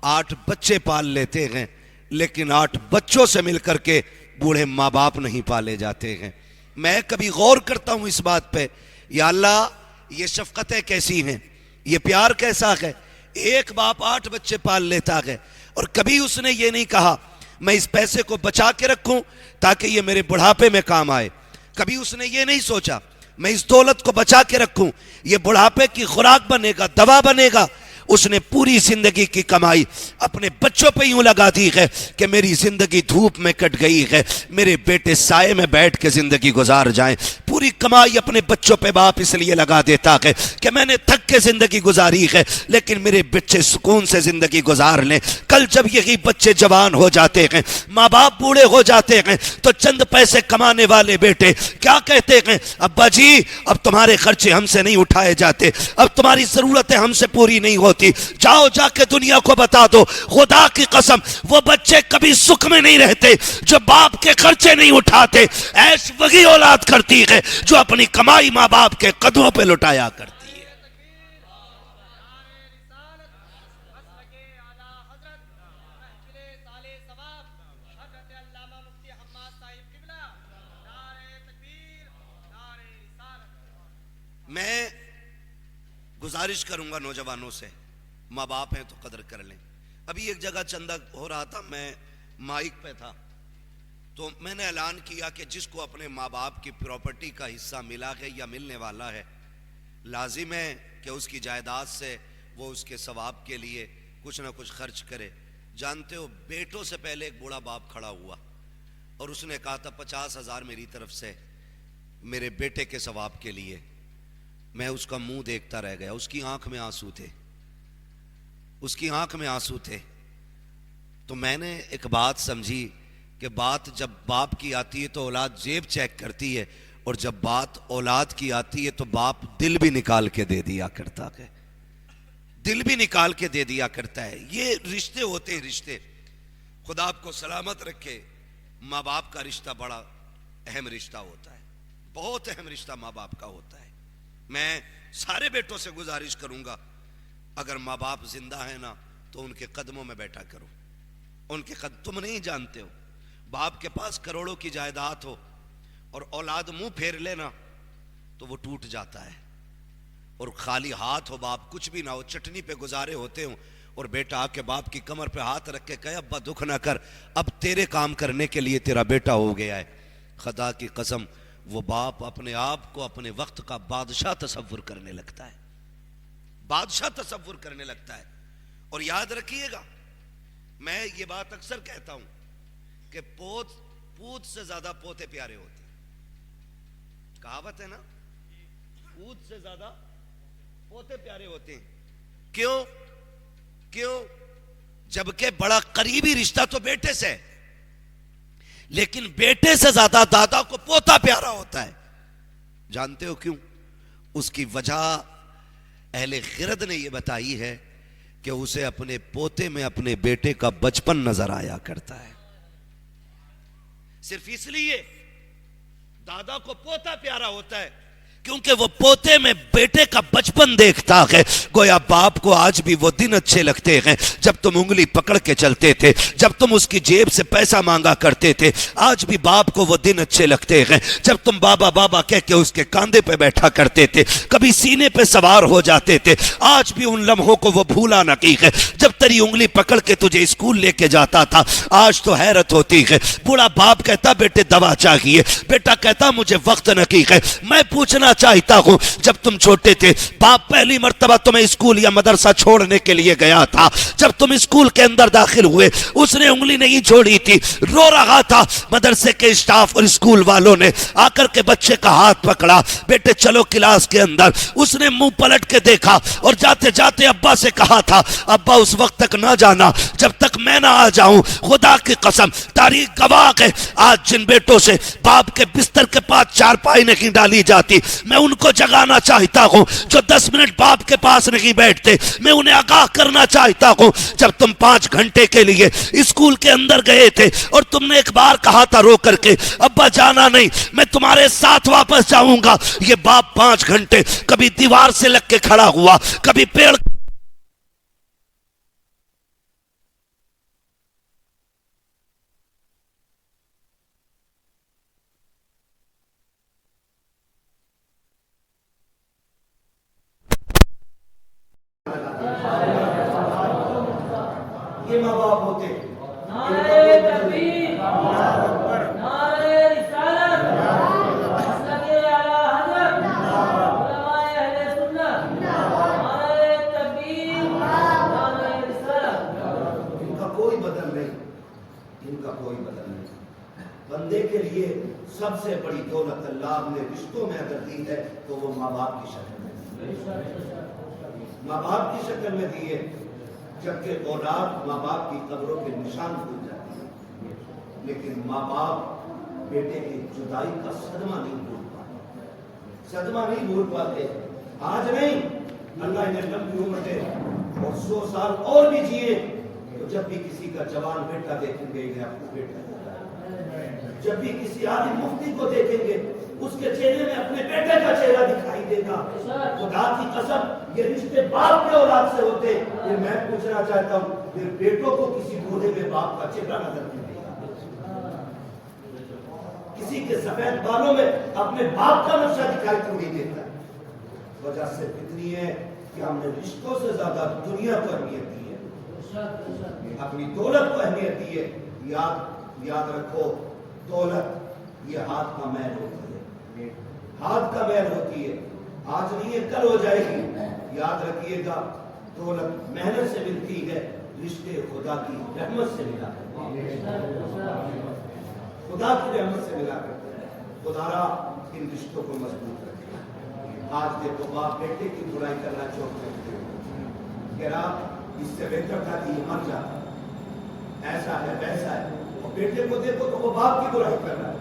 8 بچے پال لیتے ہیں لیکن 8 بچوں سے مل کر کے بوڑھے ماں باپ نہیں پالے جاتے ہیں. میں کبھی غور کرتا ہوں اس بات پہ، یا اللہ یہ شفقتیں کیسی ہیں، یہ پیار کیسا ہے. ایک باپ 8 بچے پال لیتا ہے اور کبھی اس نے یہ نہیں کہا میں اس پیسے کو بچا کے رکھوں تاکہ یہ میرے بڑھاپے میں کام آئے. کبھی اس نے یہ نہیں سوچا میں اس دولت کو بچا کے رکھوں، یہ بڑھاپے کی خوراک بنے گا، دوا بنے گا. اس نے پوری زندگی کی کمائی اپنے بچوں پہ یوں لگا دی ہے کہ میری زندگی دھوپ میں کٹ گئی ہے، میرے بیٹے سائے میں بیٹھ کے زندگی گزار جائیں. پوری کمائی اپنے بچوں پہ باپ اس لیے لگا دیتا ہے کہ میں نے تھک کے زندگی گزاری ہے لیکن میرے بچے سکون سے زندگی گزار لیں. کل جب یہی بچے جوان ہو جاتے ہیں، ماں باپ بوڑھے ہو جاتے ہیں، تو چند پیسے کمانے والے بیٹے کیا کہتے ہیں، ابا جی اب تمہارے خرچے ہم سے نہیں اٹھائے جاتے، اب تمہاری ضرورتیں ہم سے پوری نہیں ہوتی. جاؤ جا کے دنیا کو بتا دو خدا کی قسم وہ بچے کبھی سکھ میں نہیں رہتے جو باپ کے خرچے نہیں اٹھاتے. ایش وہی اولاد کرتی ہے جو اپنی کمائی ماں باپ کے قدموں پہ لٹایا کرتی ہے. میں گزارش کروں گا نوجوانوں سے، ماں باپ ہیں تو قدر کر لیں. ابھی ایک جگہ چندہ ہو رہا تھا، میں مائک پہ تھا تو میں نے اعلان کیا کہ جس کو اپنے ماں باپ کی پراپرٹی کا حصہ ملا ہے یا ملنے والا ہے، لازم ہے کہ اس کی جائیداد سے وہ اس کے ثواب کے لیے کچھ نہ کچھ خرچ کرے. جانتے ہو بیٹوں سے پہلے ایک بوڑھا باپ کھڑا ہوا اور اس نے کہا تھا 50,000 میری طرف سے میرے بیٹے کے ثواب کے لیے. میں اس کا منہ دیکھتا رہ گیا، اس کی آنکھ میں آنسو تھے، اس کی آنکھ میں آنسو تھے. تو میں نے ایک بات سمجھی کہ بات جب باپ کی آتی ہے تو اولاد جیب چیک کرتی ہے، اور جب بات اولاد کی آتی ہے تو باپ دل بھی نکال کے دے دیا کرتا ہے، دل بھی نکال کے دے دیا کرتا ہے. یہ رشتے ہوتے ہیں، رشتے. خدا آپ کو سلامت رکھے. ماں باپ کا رشتہ بڑا اہم رشتہ ہوتا ہے، بہت اہم رشتہ ماں باپ کا ہوتا ہے. میں سارے بیٹوں سے گزارش کروں گا اگر ماں باپ زندہ ہیں نا تو ان کے قدموں میں بیٹھا کرو. ان کے تم نہیں جانتے ہو، باپ کے پاس کروڑوں کی جائیداد ہو اور اولاد منہ پھیر لینا تو وہ ٹوٹ جاتا ہے. اور خالی ہاتھ ہو، باپ کچھ بھی نہ ہو، چٹنی پہ گزارے ہوتے ہوں اور بیٹا آ کے باپ کی کمر پہ ہاتھ رکھ کے کہے ابا دکھ نہ کر، اب تیرے کام کرنے کے لیے تیرا بیٹا ہو گیا ہے. خدا کی قسم وہ باپ اپنے آپ کو اپنے وقت کا بادشاہ تصور کرنے لگتا ہے، بادشاہ تصور کرنے لگتا ہے۔ اور یاد رکھیے گا، میں یہ بات اکثر کہتا ہوں کہ پوت سے زیادہ پوتے پیارے ہوتے ہیں، کہاوت ہے نا، پوت سے زیادہ پوتے پیارے ہوتے ہیں۔ کیوں؟ جبکہ بڑا قریبی رشتہ تو بیٹے سے ہے، لیکن بیٹے سے زیادہ دادا کو پوتا پیارا ہوتا ہے۔ جانتے ہو کیوں؟ اس کی وجہ اہل خرد نے یہ بتائی ہے کہ اسے اپنے پوتے میں اپنے بیٹے کا بچپن نظر آیا کرتا ہے۔ صرف اس لیے دادا کو پوتا پیارا ہوتا ہے کیونکہ وہ پوتے میں بیٹے کا بچپن دیکھتا ہے۔ گویا باپ کو آج بھی وہ دن اچھے لگتے ہیں جب تم انگلی پکڑ کے چلتے تھے، جب تم اس کی جیب سے پیسہ مانگا کرتے تھے۔ آج بھی باپ کو وہ دن اچھے لگتے ہیں جب تم بابا بابا کہہ کے اس کے کاندھے پہ بیٹھا کرتے تھے، کبھی سینے پہ سوار ہو جاتے تھے۔ آج بھی ان لمحوں کو وہ بھولا نہ کی ہے جب تیری انگلی پکڑ کے تجھے اسکول لے کے جاتا تھا۔ آج تو حیرت ہوتی ہے، بوڑھا باپ کہتا بیٹے دوا چاہیے، بیٹا کہتا مجھے وقت نہ کی ہے۔ میں پوچھنا چاہتا ہوں، جب تم چھوٹے تھے باپ پہلی مرتبہ تمہیں اسکول یا مدرسہ چھوڑنے کے لیے گیا تھا، جب تم اسکول کے اندر داخل ہوئے اس نے انگلی نہیں چھوڑی تھی، رو رہا تھا۔ مدرسے کے اسٹاف اور اسکول والوں نے آ کر کے بچے کا ہاتھ پکڑا، بیٹے چلو کلاس کے اندر۔ اس نے منہ پلٹ کے دیکھا اور جاتے جاتے ابا سے کہا تھا ابا اس وقت تک نہ جانا جب تک میں نہ آ جاؤں۔ خدا کی قسم تاریخ گواہ ہے، آج جن بیٹوں سے باپ کے بستر کے پاس چارپائی نہیں ڈالی جاتی، میں ان کو جگانا چاہتا ہوں۔ جو 10 منٹ باپ کے پاس نہیں بیٹھتے، میں انہیں آگاہ کرنا چاہتا ہوں۔ جب تم 5 گھنٹے کے لیے اسکول کے اندر گئے تھے اور تم نے ایک بار کہا تھا رو کر کے ابا جانا نہیں، میں تمہارے ساتھ واپس جاؤں گا، یہ باپ 5 گھنٹے کبھی دیوار سے لگ کے کھڑا ہوا، کبھی پیڑ یہ ماں باپ ہوتے ہیں۔ نعرہ تکبیر، نعرہ رسالت، مسلک اعلیٰ حضرت، علماء اہل سنت، نعرہ تکبیر، نعرہ رسالت۔ ان کا کوئی بدل نہیں، ان کا کوئی بدل نہیں۔ بندے کے لیے سب سے بڑی دولت اللہ نے رشتوں میں اگر دی ہے تو وہ ماں باپ کی شکل میں دی ہے، ماں باپ کی شکل میں دی ہے۔ جبکہ اولاد ماں باپ کی قبروں کے نشان بھول جاتی ہے، لیکن ماں باپ بیٹے کی جدائی کا صدمہ نہیں بھول پاتے، صدمہ نہیں بھول پاتے۔ آج نہیں، اللہ نے لمبی عمریں اور 100 سال اور بھی جیے تو جب بھی کسی کا جوان بیٹا دیکھیں گے یہ آپ کو بیٹا ہوتا ہے، جب بھی کسی عالم مفتی کو دیکھیں گے اس کے چہرے میں اپنے بیٹے کا چہرہ دکھائی دے گا۔ خدا کی قسم یہ رشتے باپ کے اولاد سے ہوتے۔ پھر میں پوچھنا چاہتا ہوں، پھر بیٹوں کو کسی بوڑھے میں باپ کا چہرہ نظر نہیں دیتا، کسی کے سفید بالوں میں اپنے باپ کا نقشہ دکھائی تو نہیں دیتا۔ وجہ صرف اتنی ہے کہ ہم نے رشتوں سے زیادہ دنیا کو اہمیت دی ہے، اپنی دولت کو اہمیت دی ہے۔ یاد رکھو، دولت یہ ہاتھ کا میل ہوتی ہے، ہاتھ کا میل ہوتی ہے، آج نہیں ہے کل ہو جائے گی۔ یاد رکھیے گا، دولت محنت سے ملتی ہے، رشتے خدا کی رحمت سے ملا کرتے ہیں، خدا کی رحمت سے ملا کرتے ہیں۔ خدا را ان رشتوں کو مضبوط رکھے۔ آج دیکھو باپ بیٹے کی برائی کرنا چاہتے ہیں، کہہ رہا اس سے بہتر تھا کہ یہ مر جاتا، ایسا ہے ویسا ہے۔ اور بیٹے کو دیکھو تو وہ باپ کی برائی کر رہا ہے،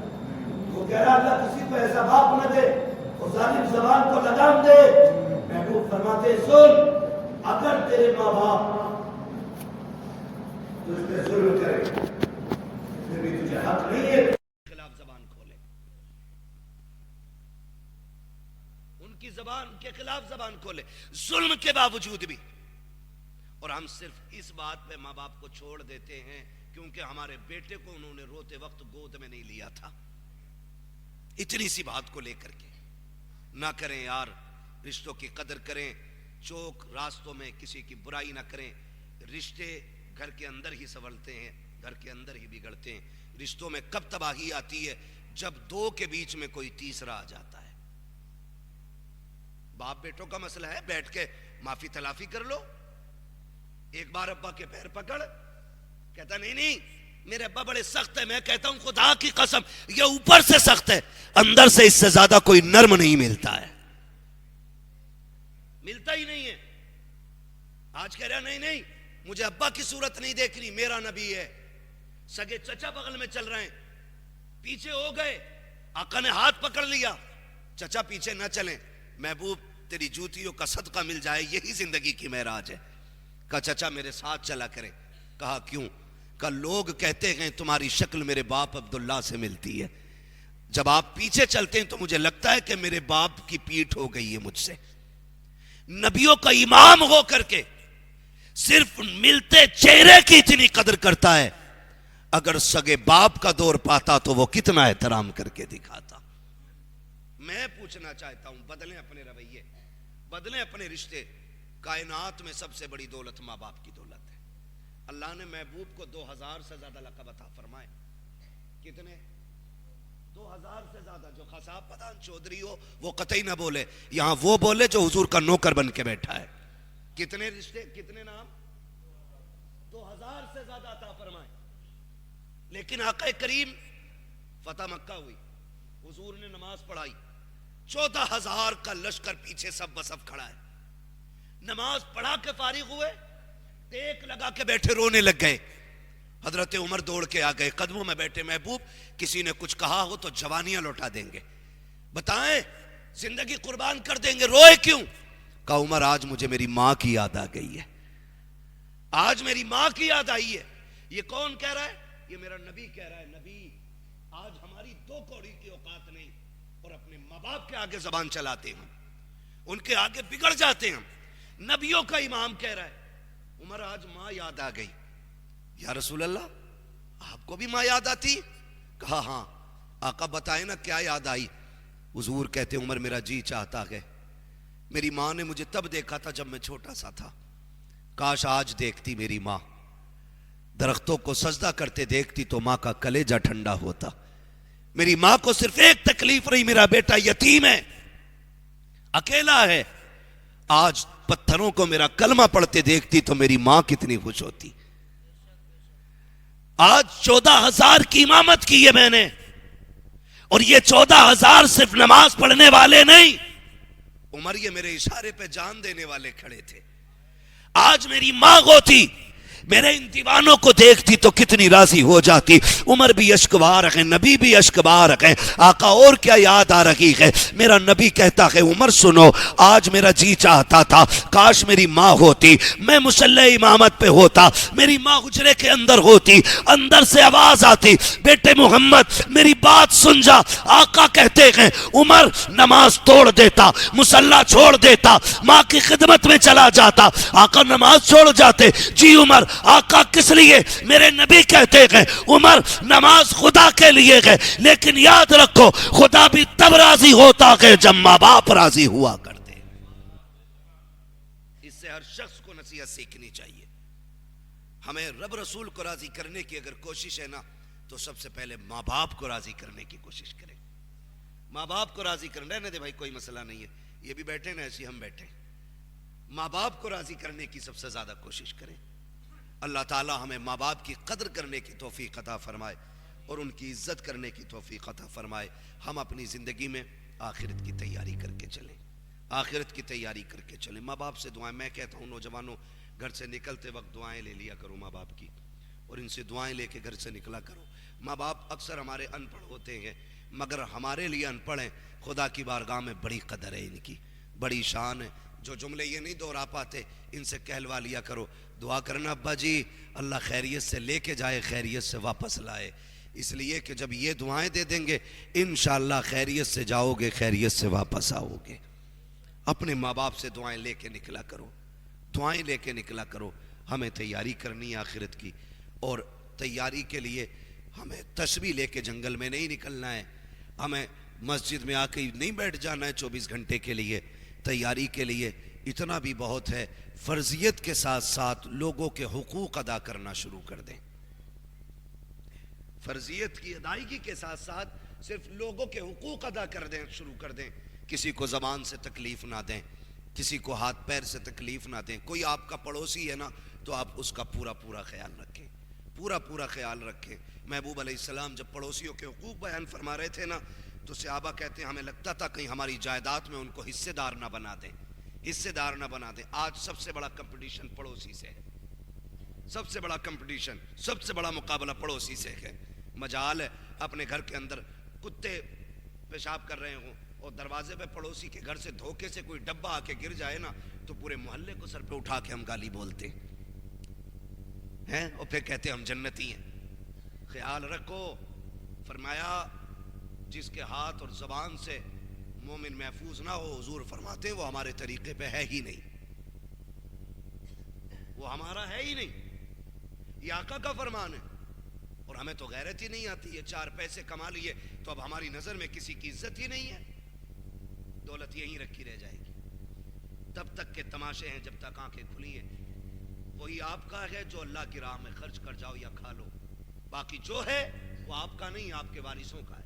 وہ کہہ رہا اللہ کسی کو ایسا باپ نہ دے اور ظالم زبان کو لگام دے۔ محبوب فرماتے سن، اگر تیرے ماں باپ تجھ پہ ظلم کرے پھر بھی تجھے حق نہیں ہے خلاف زبان کھولے، ان کی زبان کے خلاف زبان کھولے ظلم کے باوجود بھی۔ اور ہم صرف اس بات پہ ماں باپ کو چھوڑ دیتے ہیں کیونکہ ہمارے بیٹے کو انہوں نے روتے وقت گود میں نہیں لیا تھا۔ اتنی سی بات کو لے کر کے نہ کریں یار، رشتوں کی قدر کریں، چوک راستوں میں کسی کی برائی نہ کریں۔ رشتے گھر کے اندر ہی سنولتے ہیں، گھر کے اندر ہی بگڑتے ہیں۔ رشتوں میں کب تباہی آتی ہے؟ جب دو کے بیچ میں کوئی تیسرا آ جاتا ہے. باپ بیٹوں کا مسئلہ ہے, بیٹھ کے معافی تلافی کر لو. ایک بار ابا کے پیر پکڑ, کہتا نہیں میرے ابا بڑے سخت ہیں. میں کہتا ہوں خدا کی قسم یہ اوپر سے سخت ہے, اندر سے اس سے زیادہ کوئی نرم نہیں ملتا ہے, ملتا ہی نہیں ہے. آج کہہ رہا نہیں مجھے ابا کی صورت نہیں دیکھنی, میرا نبی ہے. سگے چچا بغل میں چل رہے ہیں, پیچھے ہو گئے, آقا نے ہاتھ پکڑ لیا, چچا پیچھے نہ چلیں, محبوب تیری جوتیوں کا صدقہ مل جائے, یہی زندگی کی معراج ہے. کہا چچا میرے ساتھ چلا کریں. کہا کیوں؟ کہا لوگ کہتے ہیں تمہاری شکل میرے باپ عبداللہ سے ملتی ہے, جب آپ پیچھے چلتے ہیں تو مجھے لگتا ہے کہ میرے باپ کی پیٹھ ہو گئی ہے مجھ سے. نبیوں کا امام ہو کر کے صرف ملتے چہرے کی اتنی قدر کرتا ہے, اگر سگے باپ کا دور پاتا تو وہ کتنا احترام کر کے دکھاتا. میں پوچھنا چاہتا ہوں, بدلیں اپنے رویے, بدلیں اپنے رشتے. کائنات میں سب سے بڑی دولت ماں باپ کی دولت ہے. اللہ نے محبوب کو 2000 سے زیادہ لقب عطا فرمائے. کتنے؟ 2000 سے زیادہ. جو خصاب پٹھان چودھری ہو وہ قطعی نہ بولے, یہاں وہ بولے جو حضور کا نوکر بن کے بیٹھا ہے. کتنے رشتے, کتنے نام؟ 2000 سے زیادہ عطا فرمائے. لیکن آقا کریم فتح مکہ ہوئی, حضور نے نماز پڑھائی, 14000 کا لشکر پیچھے سب بسب کھڑا ہے. نماز پڑھا کے فارغ ہوئے, ٹیک لگا کے بیٹھے رونے لگ گئے. حضرت عمر دوڑ کے آ گئے, قدموں میں بیٹھے, محبوب کسی نے کچھ کہا ہو تو جوانیاں لوٹا دیں گے, بتائیں زندگی قربان کر دیں گے, روئے کیوں؟ کہا عمر آج مجھے میری ماں کی یاد آ گئی ہے, آج میری ماں کی یاد آئی ہے. یہ کون کہہ رہا ہے؟ یہ میرا نبی کہہ رہا ہے. نبی آج ہماری 2 کوڑی کی اوقات نہیں, اور اپنے ماں باپ کے آگے زبان چلاتے ہیں, ان کے آگے بگڑ جاتے ہیں. نبیوں کا امام کہہ رہا ہے عمر آج ماں یاد آ گئی. یا رسول اللہ آپ کو بھی ماں یاد آتی؟ کہا ہاں. آقا بتائیں نا کیا یاد آئی؟ حضور کہتے عمر میرا جی چاہتا ہے, میری ماں نے مجھے تب دیکھا تھا جب میں چھوٹا سا تھا, کاش آج دیکھتی میری ماں. درختوں کو سجدہ کرتے دیکھتی تو ماں کا کلیجہ ٹھنڈا ہوتا. میری ماں کو صرف ایک تکلیف رہی, میرا بیٹا یتیم ہے, اکیلا ہے. آج پتھروں کو میرا کلمہ پڑھتے دیکھتی تو میری ماں کتنی خوش ہوتی. آج 14000 کی امامت کی ہے میں نے, اور یہ 14000 صرف نماز پڑھنے والے نہیں, عمر یہ میرے اشارے پہ جان دینے والے کھڑے تھے. آج میری ماں ہوتی, میرے ان دیوانوں کو دیکھتی تو کتنی راضی ہو جاتی. عمر بھی اشکبار ہے, نبی بھی اشکبار ہے. آقا اور کیا یاد آ رہی ہے؟ میرا نبی کہتا ہے عمر سنو, آج میرا جی چاہتا تھا کاش میری ماں ہوتی, میں مصلی امامت پہ ہوتا, میری ماں حجرے کے اندر ہوتی, اندر سے آواز آتی بیٹے محمد میری بات سن جا. آقا کہتے ہیں عمر نماز توڑ دیتا, مصلی چھوڑ دیتا, ماں کی خدمت میں چلا جاتا. آقا نماز چھوڑ جاتے. جی عمر. آقا کس لیے؟ میرے نبی کہتے ہیں عمر نماز خدا کے لیے ہے, لیکن یاد رکھو خدا بھی تب راضی ہوتا ہے جب ماں باپ راضی ہوا کرتے. اس سے ہر شخص کو نصیحت سیکھنی چاہیے. ہمیں رب رسول کو راضی کرنے کی اگر کوشش ہے نا, تو سب سے پہلے ماں باپ کو راضی کرنے کی کوشش کریں. ماں باپ کو راضی کرنا ہے دے بھائی, کوئی مسئلہ نہیں ہے, یہ بھی بیٹھے نا ایسی ہم بیٹھے. ماں باپ کو راضی کرنے کی سب سے زیادہ کوشش کریں. اللہ تعالی ہمیں ماں باپ کی قدر کرنے کی توفیق عطا فرمائے اور ان کی عزت کرنے کی توفیق عطا فرمائے. ہم اپنی زندگی میں آخرت کی تیاری کر کے چلیں, آخرت کی تیاری کر کے چلیں. ماں باپ سے دعائیں, میں کہتا ہوں نوجوانوں گھر سے نکلتے وقت دعائیں لے لیا کرو ماں باپ کی, اور ان سے دعائیں لے کے گھر سے نکلا کرو. ماں باپ اکثر ہمارے ان پڑھ ہوتے ہیں, مگر ہمارے لیے ان پڑھ ہیں. خدا کی بارگاہ میں بڑی قدر ہے ان کی, بڑی شان ہے. جو جملے یہ نہیں دہرا پاتے ان سے کہلوا لیا کرو, دعا کرنا ابا جی اللہ خیریت سے لے کے جائے, خیریت سے واپس لائے. اس لیے کہ جب یہ دعائیں دے دیں گے انشاءاللہ خیریت سے جاؤ گے, خیریت سے واپس آؤ گے. اپنے ماں باپ سے دعائیں لے کے نکلا کرو, دعائیں لے کے نکلا کرو. ہمیں تیاری کرنی ہے آخرت کی, اور تیاری کے لیے ہمیں تسبیح لے کے جنگل میں نہیں نکلنا ہے, ہمیں مسجد میں آ کے نہیں بیٹھ جانا ہے 24 گھنٹے کے لیے. تیاری کے لیے اتنا بھی بہت ہے, فرضیت کے ساتھ ساتھ لوگوں کے حقوق ادا کرنا شروع کر دیں. فرضیت کی ادائیگی کے ساتھ ساتھ صرف لوگوں کے حقوق ادا کر دیں، شروع کر دیں، کسی کو زبان سے تکلیف نہ دیں، کسی کو ہاتھ پیر سے تکلیف نہ دیں. کوئی آپ کا پڑوسی ہے نا تو آپ اس کا پورا پورا خیال رکھیں، پورا پورا خیال رکھیں. محبوب علیہ السلام جب پڑوسیوں کے حقوق بیان فرما رہے تھے نا تو صحابہ کہتے ہیں ہمیں لگتا تھا کہیں ہماری جائیداد میں ان کو حصے دار نہ بنا دیں، حصے دار نہ بنا دیں. آج سب سے بڑا کمپٹیشن پڑوسی سے ہے، سب سے بڑا کمپٹیشن، سب سے بڑا مقابلہ پڑوسی سے ہے. مجال ہے اپنے گھر کے اندر کتے پیشاب کر رہے ہوں اور دروازے پہ پڑوسی کے گھر سے دھوکے سے کوئی ڈبہ آ کے گر جائے نا تو پورے محلے کو سر پہ اٹھا کے ہم گالی بولتے ہیں اور پھر کہتے ہم جنتی ہیں. خیال رکھو، فرمایا جس کے ہاتھ اور زبان سے مومن محفوظ نہ ہو، حضور فرماتے ہیں وہ ہمارے طریقے پہ ہے ہی نہیں، وہ ہمارا ہے ہی نہیں. یہ آقا کا فرمان ہے. اور ہمیں تو غیرت ہی نہیں آتی ہے، 4 پیسے کما لیے تو اب ہماری نظر میں کسی کی عزت ہی نہیں ہے، دولت یہیں رکھی رہ جائے گی. تب تک کے تماشے ہیں جب تک آنکھیں کھلی ہیں. وہی آپ کا ہے جو اللہ کی راہ میں خرچ کر جاؤ یا کھا لو، باقی جو ہے وہ آپ کا نہیں، آپ کے وارثوں کا ہے،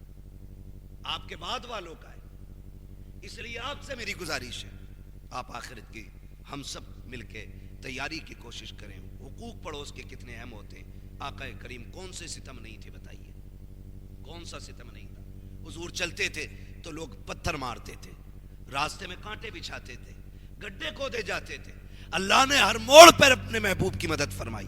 آپ کے بعد والوں کا ہے. اس لیے آپ سے میری گزارش ہے آپ آخرت کی ہم سب مل کے تیاری کی کوشش کریں. حقوق پڑوس کے کتنے اہم ہوتے ہیں. آقا کریم کون سے ستم نہیں تھے بتائیے، کون سا ستم نہیں تھا. حضور چلتے تھے تو لوگ پتھر مارتے تھے، راستے میں کانٹے بچھاتے تھے، گڈھے کھودے جاتے تھے. اللہ نے ہر موڑ پر اپنے محبوب کی مدد فرمائی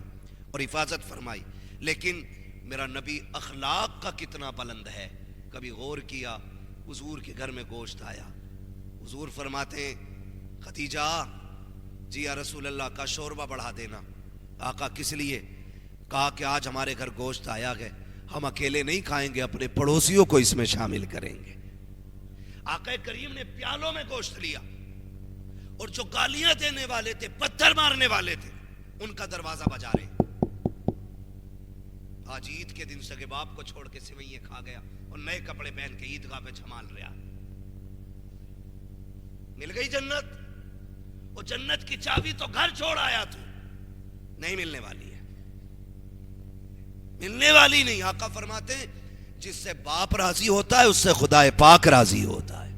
اور حفاظت فرمائی. لیکن میرا نبی اخلاق کا کتنا بلند ہے. کبھی غور کیا حضور کے گھر میں گوشت آیا، حضور فرماتے ہیں خدیجہ جی یا رسول اللہ کا شوربہ بڑھا دینا. آقا کس لیے؟ کہا کہ آج ہمارے گھر گوشت آیا ہے، ہم اکیلے نہیں کھائیں گے، اپنے پڑوسیوں کو اس میں شامل کریں گے. آقا کریم نے پیالوں میں گوشت لیا اور جو گالیاں دینے والے تھے، پتھر مارنے والے تھے، ان کا دروازہ بجا رہے. آج عید کے دن سگے باپ کو چھوڑ کے سوئیاں کھا گیا اور نئے کپڑے پہن کے عیدگاہ پہ جھمال رہا. مل گئی جنت؟ اور جنت کی چابی تو گھر چھوڑ آیا تو نہیں ملنے والی ہے، ملنے والی نہیں. آقا فرماتے ہیں جس سے باپ راضی ہوتا ہے اس سے خدا پاک راضی ہوتا ہے.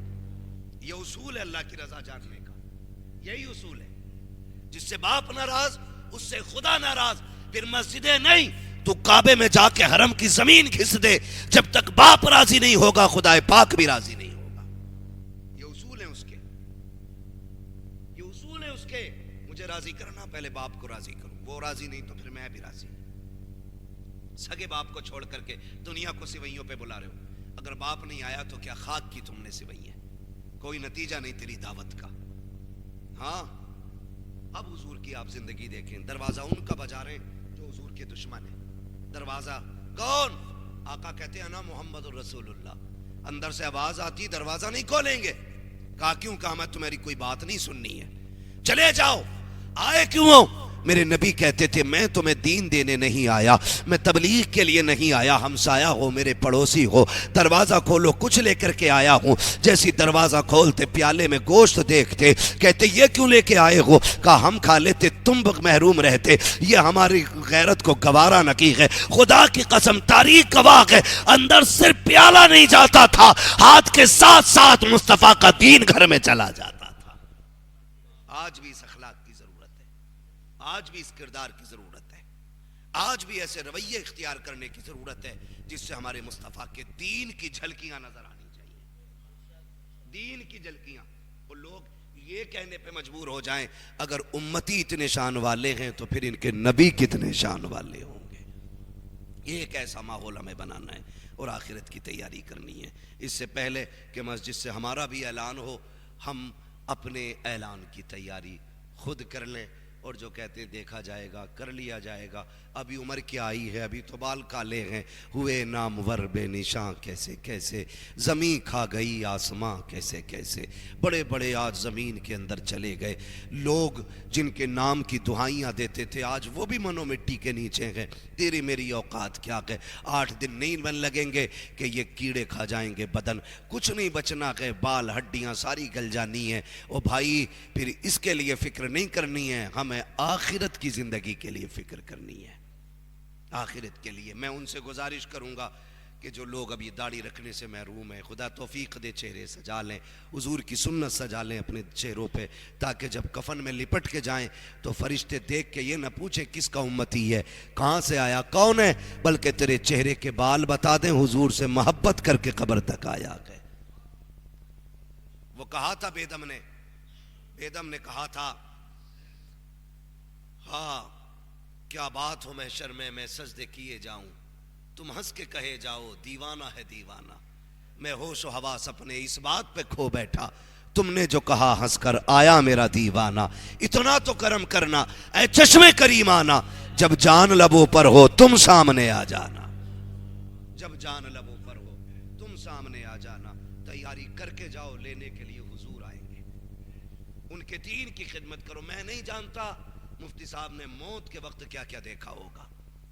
یہ اصول ہے اللہ کی رضا جاننے کا، یہی اصول ہے. جس سے باپ ناراض اس سے خدا ناراض. پھر مسجدیں نہیں تو کعبے میں جا کے حرم کی زمین گھس دے، جب تک باپ راضی نہیں ہوگا خدا پاک بھی راضی نہیں ہوگا. یہ اصول ہے اس کے، یہ اصول ہے اس کے. مجھے راضی کرنا پہلے باپ کو راضی کروں، وہ راضی نہیں تو پھر میں بھی راضی. سگے باپ کو چھوڑ کر کے دنیا کو سوئیوں پہ بلا رہے ہو. اگر باپ نہیں آیا تو کیا خاک کی تم نے سوئیاں، کوئی نتیجہ نہیں تیری دعوت کا. ہاں اب حضور کی آپ زندگی دیکھیں. دروازہ ان کا بجا رہے ہیں جو حضور کے دشمن ہیں. دروازہ کون؟ آقا کہتے ہیں نا محمد الرسول اللہ. اندر سے آواز آتی دروازہ نہیں کھولیں گے. کہا کیوں؟ کہا میں تمہاری کوئی بات نہیں سننی ہے، چلے جاؤ. آئے کیوں ہو؟ میرے نبی کہتے تھے میں تمہیں دین دینے نہیں آیا، میں تبلیغ کے لیے نہیں آیا. ہمسایہ ہو، میرے پڑوسی ہو، دروازہ کھولو، کچھ لے کر کے آیا ہوں. جیسی دروازہ کھولتے پیالے میں گوشت دیکھتے کہتے یہ کیوں لے کے آئے ہو؟ کہا ہم کھا لیتے، تم محروم رہتے. یہ ہماری غیرت کو گوارا نہ کی ہے. خدا کی قسم تاریخ گواہ ہے، اندر صرف پیالہ نہیں جاتا تھا، ہاتھ کے ساتھ ساتھ مصطفیٰ کا دین گھر میں چلا جاتا تھا. آج بھی اس اخلاق کی ضرورت ہے، آج بھی اس کردار کی ضرورت ہے، آج بھی ایسے رویے اختیار کرنے کی ضرورت ہے جس سے ہمارے مصطفیٰ کے دین کی جھلکیاں نظر آنی چاہیے. دین کی جھلکیاں. وہ لوگ یہ کہنے پہ مجبور ہو جائیں اگر امتی اتنے شان والے ہیں تو پھر ان کے نبی کتنے شان والے ہوں گے. یہ ایک ایسا ماحول ہمیں بنانا ہے اور آخرت کی تیاری کرنی ہے. اس سے پہلے کہ مسجد سے ہمارا بھی اعلان ہو، ہم اپنے اعلان کی تیاری خود کر لیں. اور جو کہتے ہیں دیکھا جائے گا، کر لیا جائے گا. ابھی عمر کیا آئی ہے، ابھی تو بال کالے ہیں، ہوئے نامور بے نشاں کیسے کیسے، زمین کھا گئی آسماں کیسے کیسے. بڑے بڑے آج زمین کے اندر چلے گئے لوگ جن کے نام کی دعائیاں دیتے تھے، آج وہ بھی منو مٹی کے نیچے ہیں. تیری میری اوقات کیا ہے، 8 دن نہیں بن لگیں گے کہ یہ کیڑے کھا جائیں گے بدن، کچھ نہیں بچنا ہے، بال ہڈیاں ساری گل جانی ہیں. او بھائی پھر اس کے لیے فکر نہیں کرنی ہے، ہمیں آخرت کی زندگی کے لیے فکر کرنی ہے. آخرت کے لیے میں ان سے گزارش کروں گا کہ جو لوگ اب یہ داڑھی رکھنے سے محروم ہیں، خدا توفیق دے چہرے سجا لیں، حضور کی سنت سجا لیں اپنے چہروں پہ، تاکہ جب کفن میں لپٹ کے جائیں تو فرشتے دیکھ کے یہ نہ پوچھیں کس کا امتی ہے، کہاں سے آیا، کون ہے، بلکہ تیرے چہرے کے بال بتا دیں حضور سے محبت کر کے قبر تک آیا گئے۔ وہ کہا تھا بیدم نے کہا تھا، ہاں کیا بات ہو محشر میں سجدے کیے جاؤں، تم ہنس کے کہے جاؤ دیوانہ ہے دیوانہ، میں ہوش و حواس اپنے اس بات پہ کھو بیٹھا، تم نے جو کہا ہنس کر آیا میرا دیوانہ، اتنا تو کرم کرنا اے چشمے کریمانہ، جب جان لبوں پر ہو تم سامنے آ جانا، جب جان لبوں پر ہو تم سامنے آ جانا، تیاری کر کے جاؤ، لینے کے لیے حضور آئیں گے، ان کے دین کی خدمت کرو۔ میں نہیں جانتا مفتی صاحب نے موت کے وقت کیا کیا دیکھا ہوگا،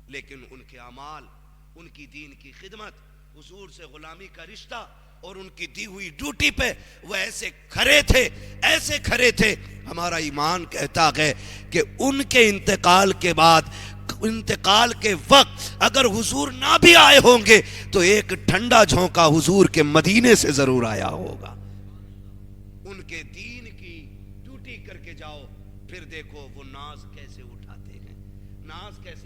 لیکن ان کے اعمال، ان کی دین کی خدمت، حضور سے غلامی کا رشتہ اور ان کی دی ہوئی ڈیوٹی پہ وہ ایسے کھڑے تھے، ہمارا ایمان کہتا ہے کہ ان کے انتقال کے بعد، انتقال کے وقت اگر حضور نہ بھی آئے ہوں گے تو ایک ٹھنڈا جھونکا حضور کے مدینے سے ضرور آیا ہوگا۔ ان کے دین کی ڈیوٹی کر کے جاؤ، پھر دیکھو وہ ناز کیسے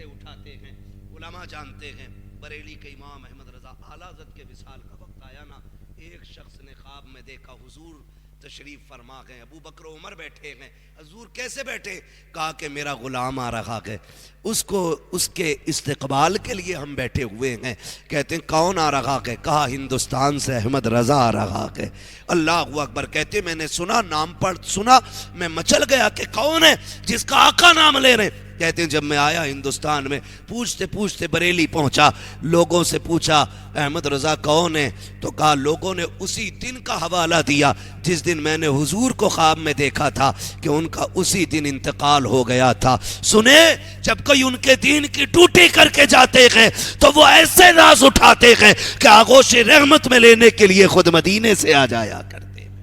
اٹھاتے ہیں، علماء جانتے ہیں۔ بریلی کے امام احمد رضا اعلیٰ حضرت کے وصال کا وقت آیا نا، ایک شخص نے خواب میں دیکھا حضور تشریف فرما گئے، ابو بکر و عمر بیٹھے ہیں، حضور کیسے بیٹھے؟ کہا کہ میرا غلام آ رہا ہے، اس کے استقبال کے لیے ہم بیٹھے ہوئے ہیں۔ کہتے ہیں کون آ رہا ہے؟ کہا ہندوستان سے احمد رضا آ رہا ہے۔ اللہ اکبر، کہتے میں نے سنا، نام پڑھ سنا، میں مچل گیا کہ کون ہے جس کا آقا نام لے رہے ہیں۔ کہتے ہیں جب میں آیا ہندوستان میں، پوچھتے پوچھتے بریلی پہنچا، لوگوں سے پوچھا احمد رضا کون ہے؟ تو کہا لوگوں نے اسی دن کا حوالہ دیا جس دن میں نے حضور کو خواب میں دیکھا تھا کہ ان کا اسی دن انتقال ہو گیا تھا۔ سنے، جب کوئی ان کے دین کی ڈیوٹی کر کے جاتے ہیں تو وہ ایسے ناز اٹھاتے ہیں کہ آغوش رحمت میں لینے کے لیے خود مدینے سے آ جایا کرتے ہیں۔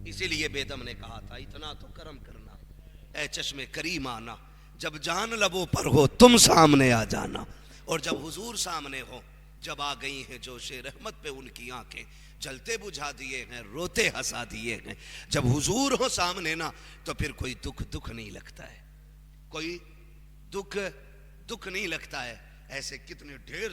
اسی لیے بیدم نے کہا تھا اتنا تو کرم کرنا اے چشم کریم آنا، جب جان لبوں پر ہو تم سامنے آ جانا، اور جب حضور سامنے ہو، جب آ گئی ہیں جوش رحمت پہ ان کی آنکھیں، جلتے بجھا دیے ہیں، روتے ہنسا دیے ہیں، جب حضور ہو سامنے نا تو پھر کوئی دکھ نہیں لگتا ہے، کوئی دکھ نہیں لگتا ہے۔ ایسے کتنے ڈھیر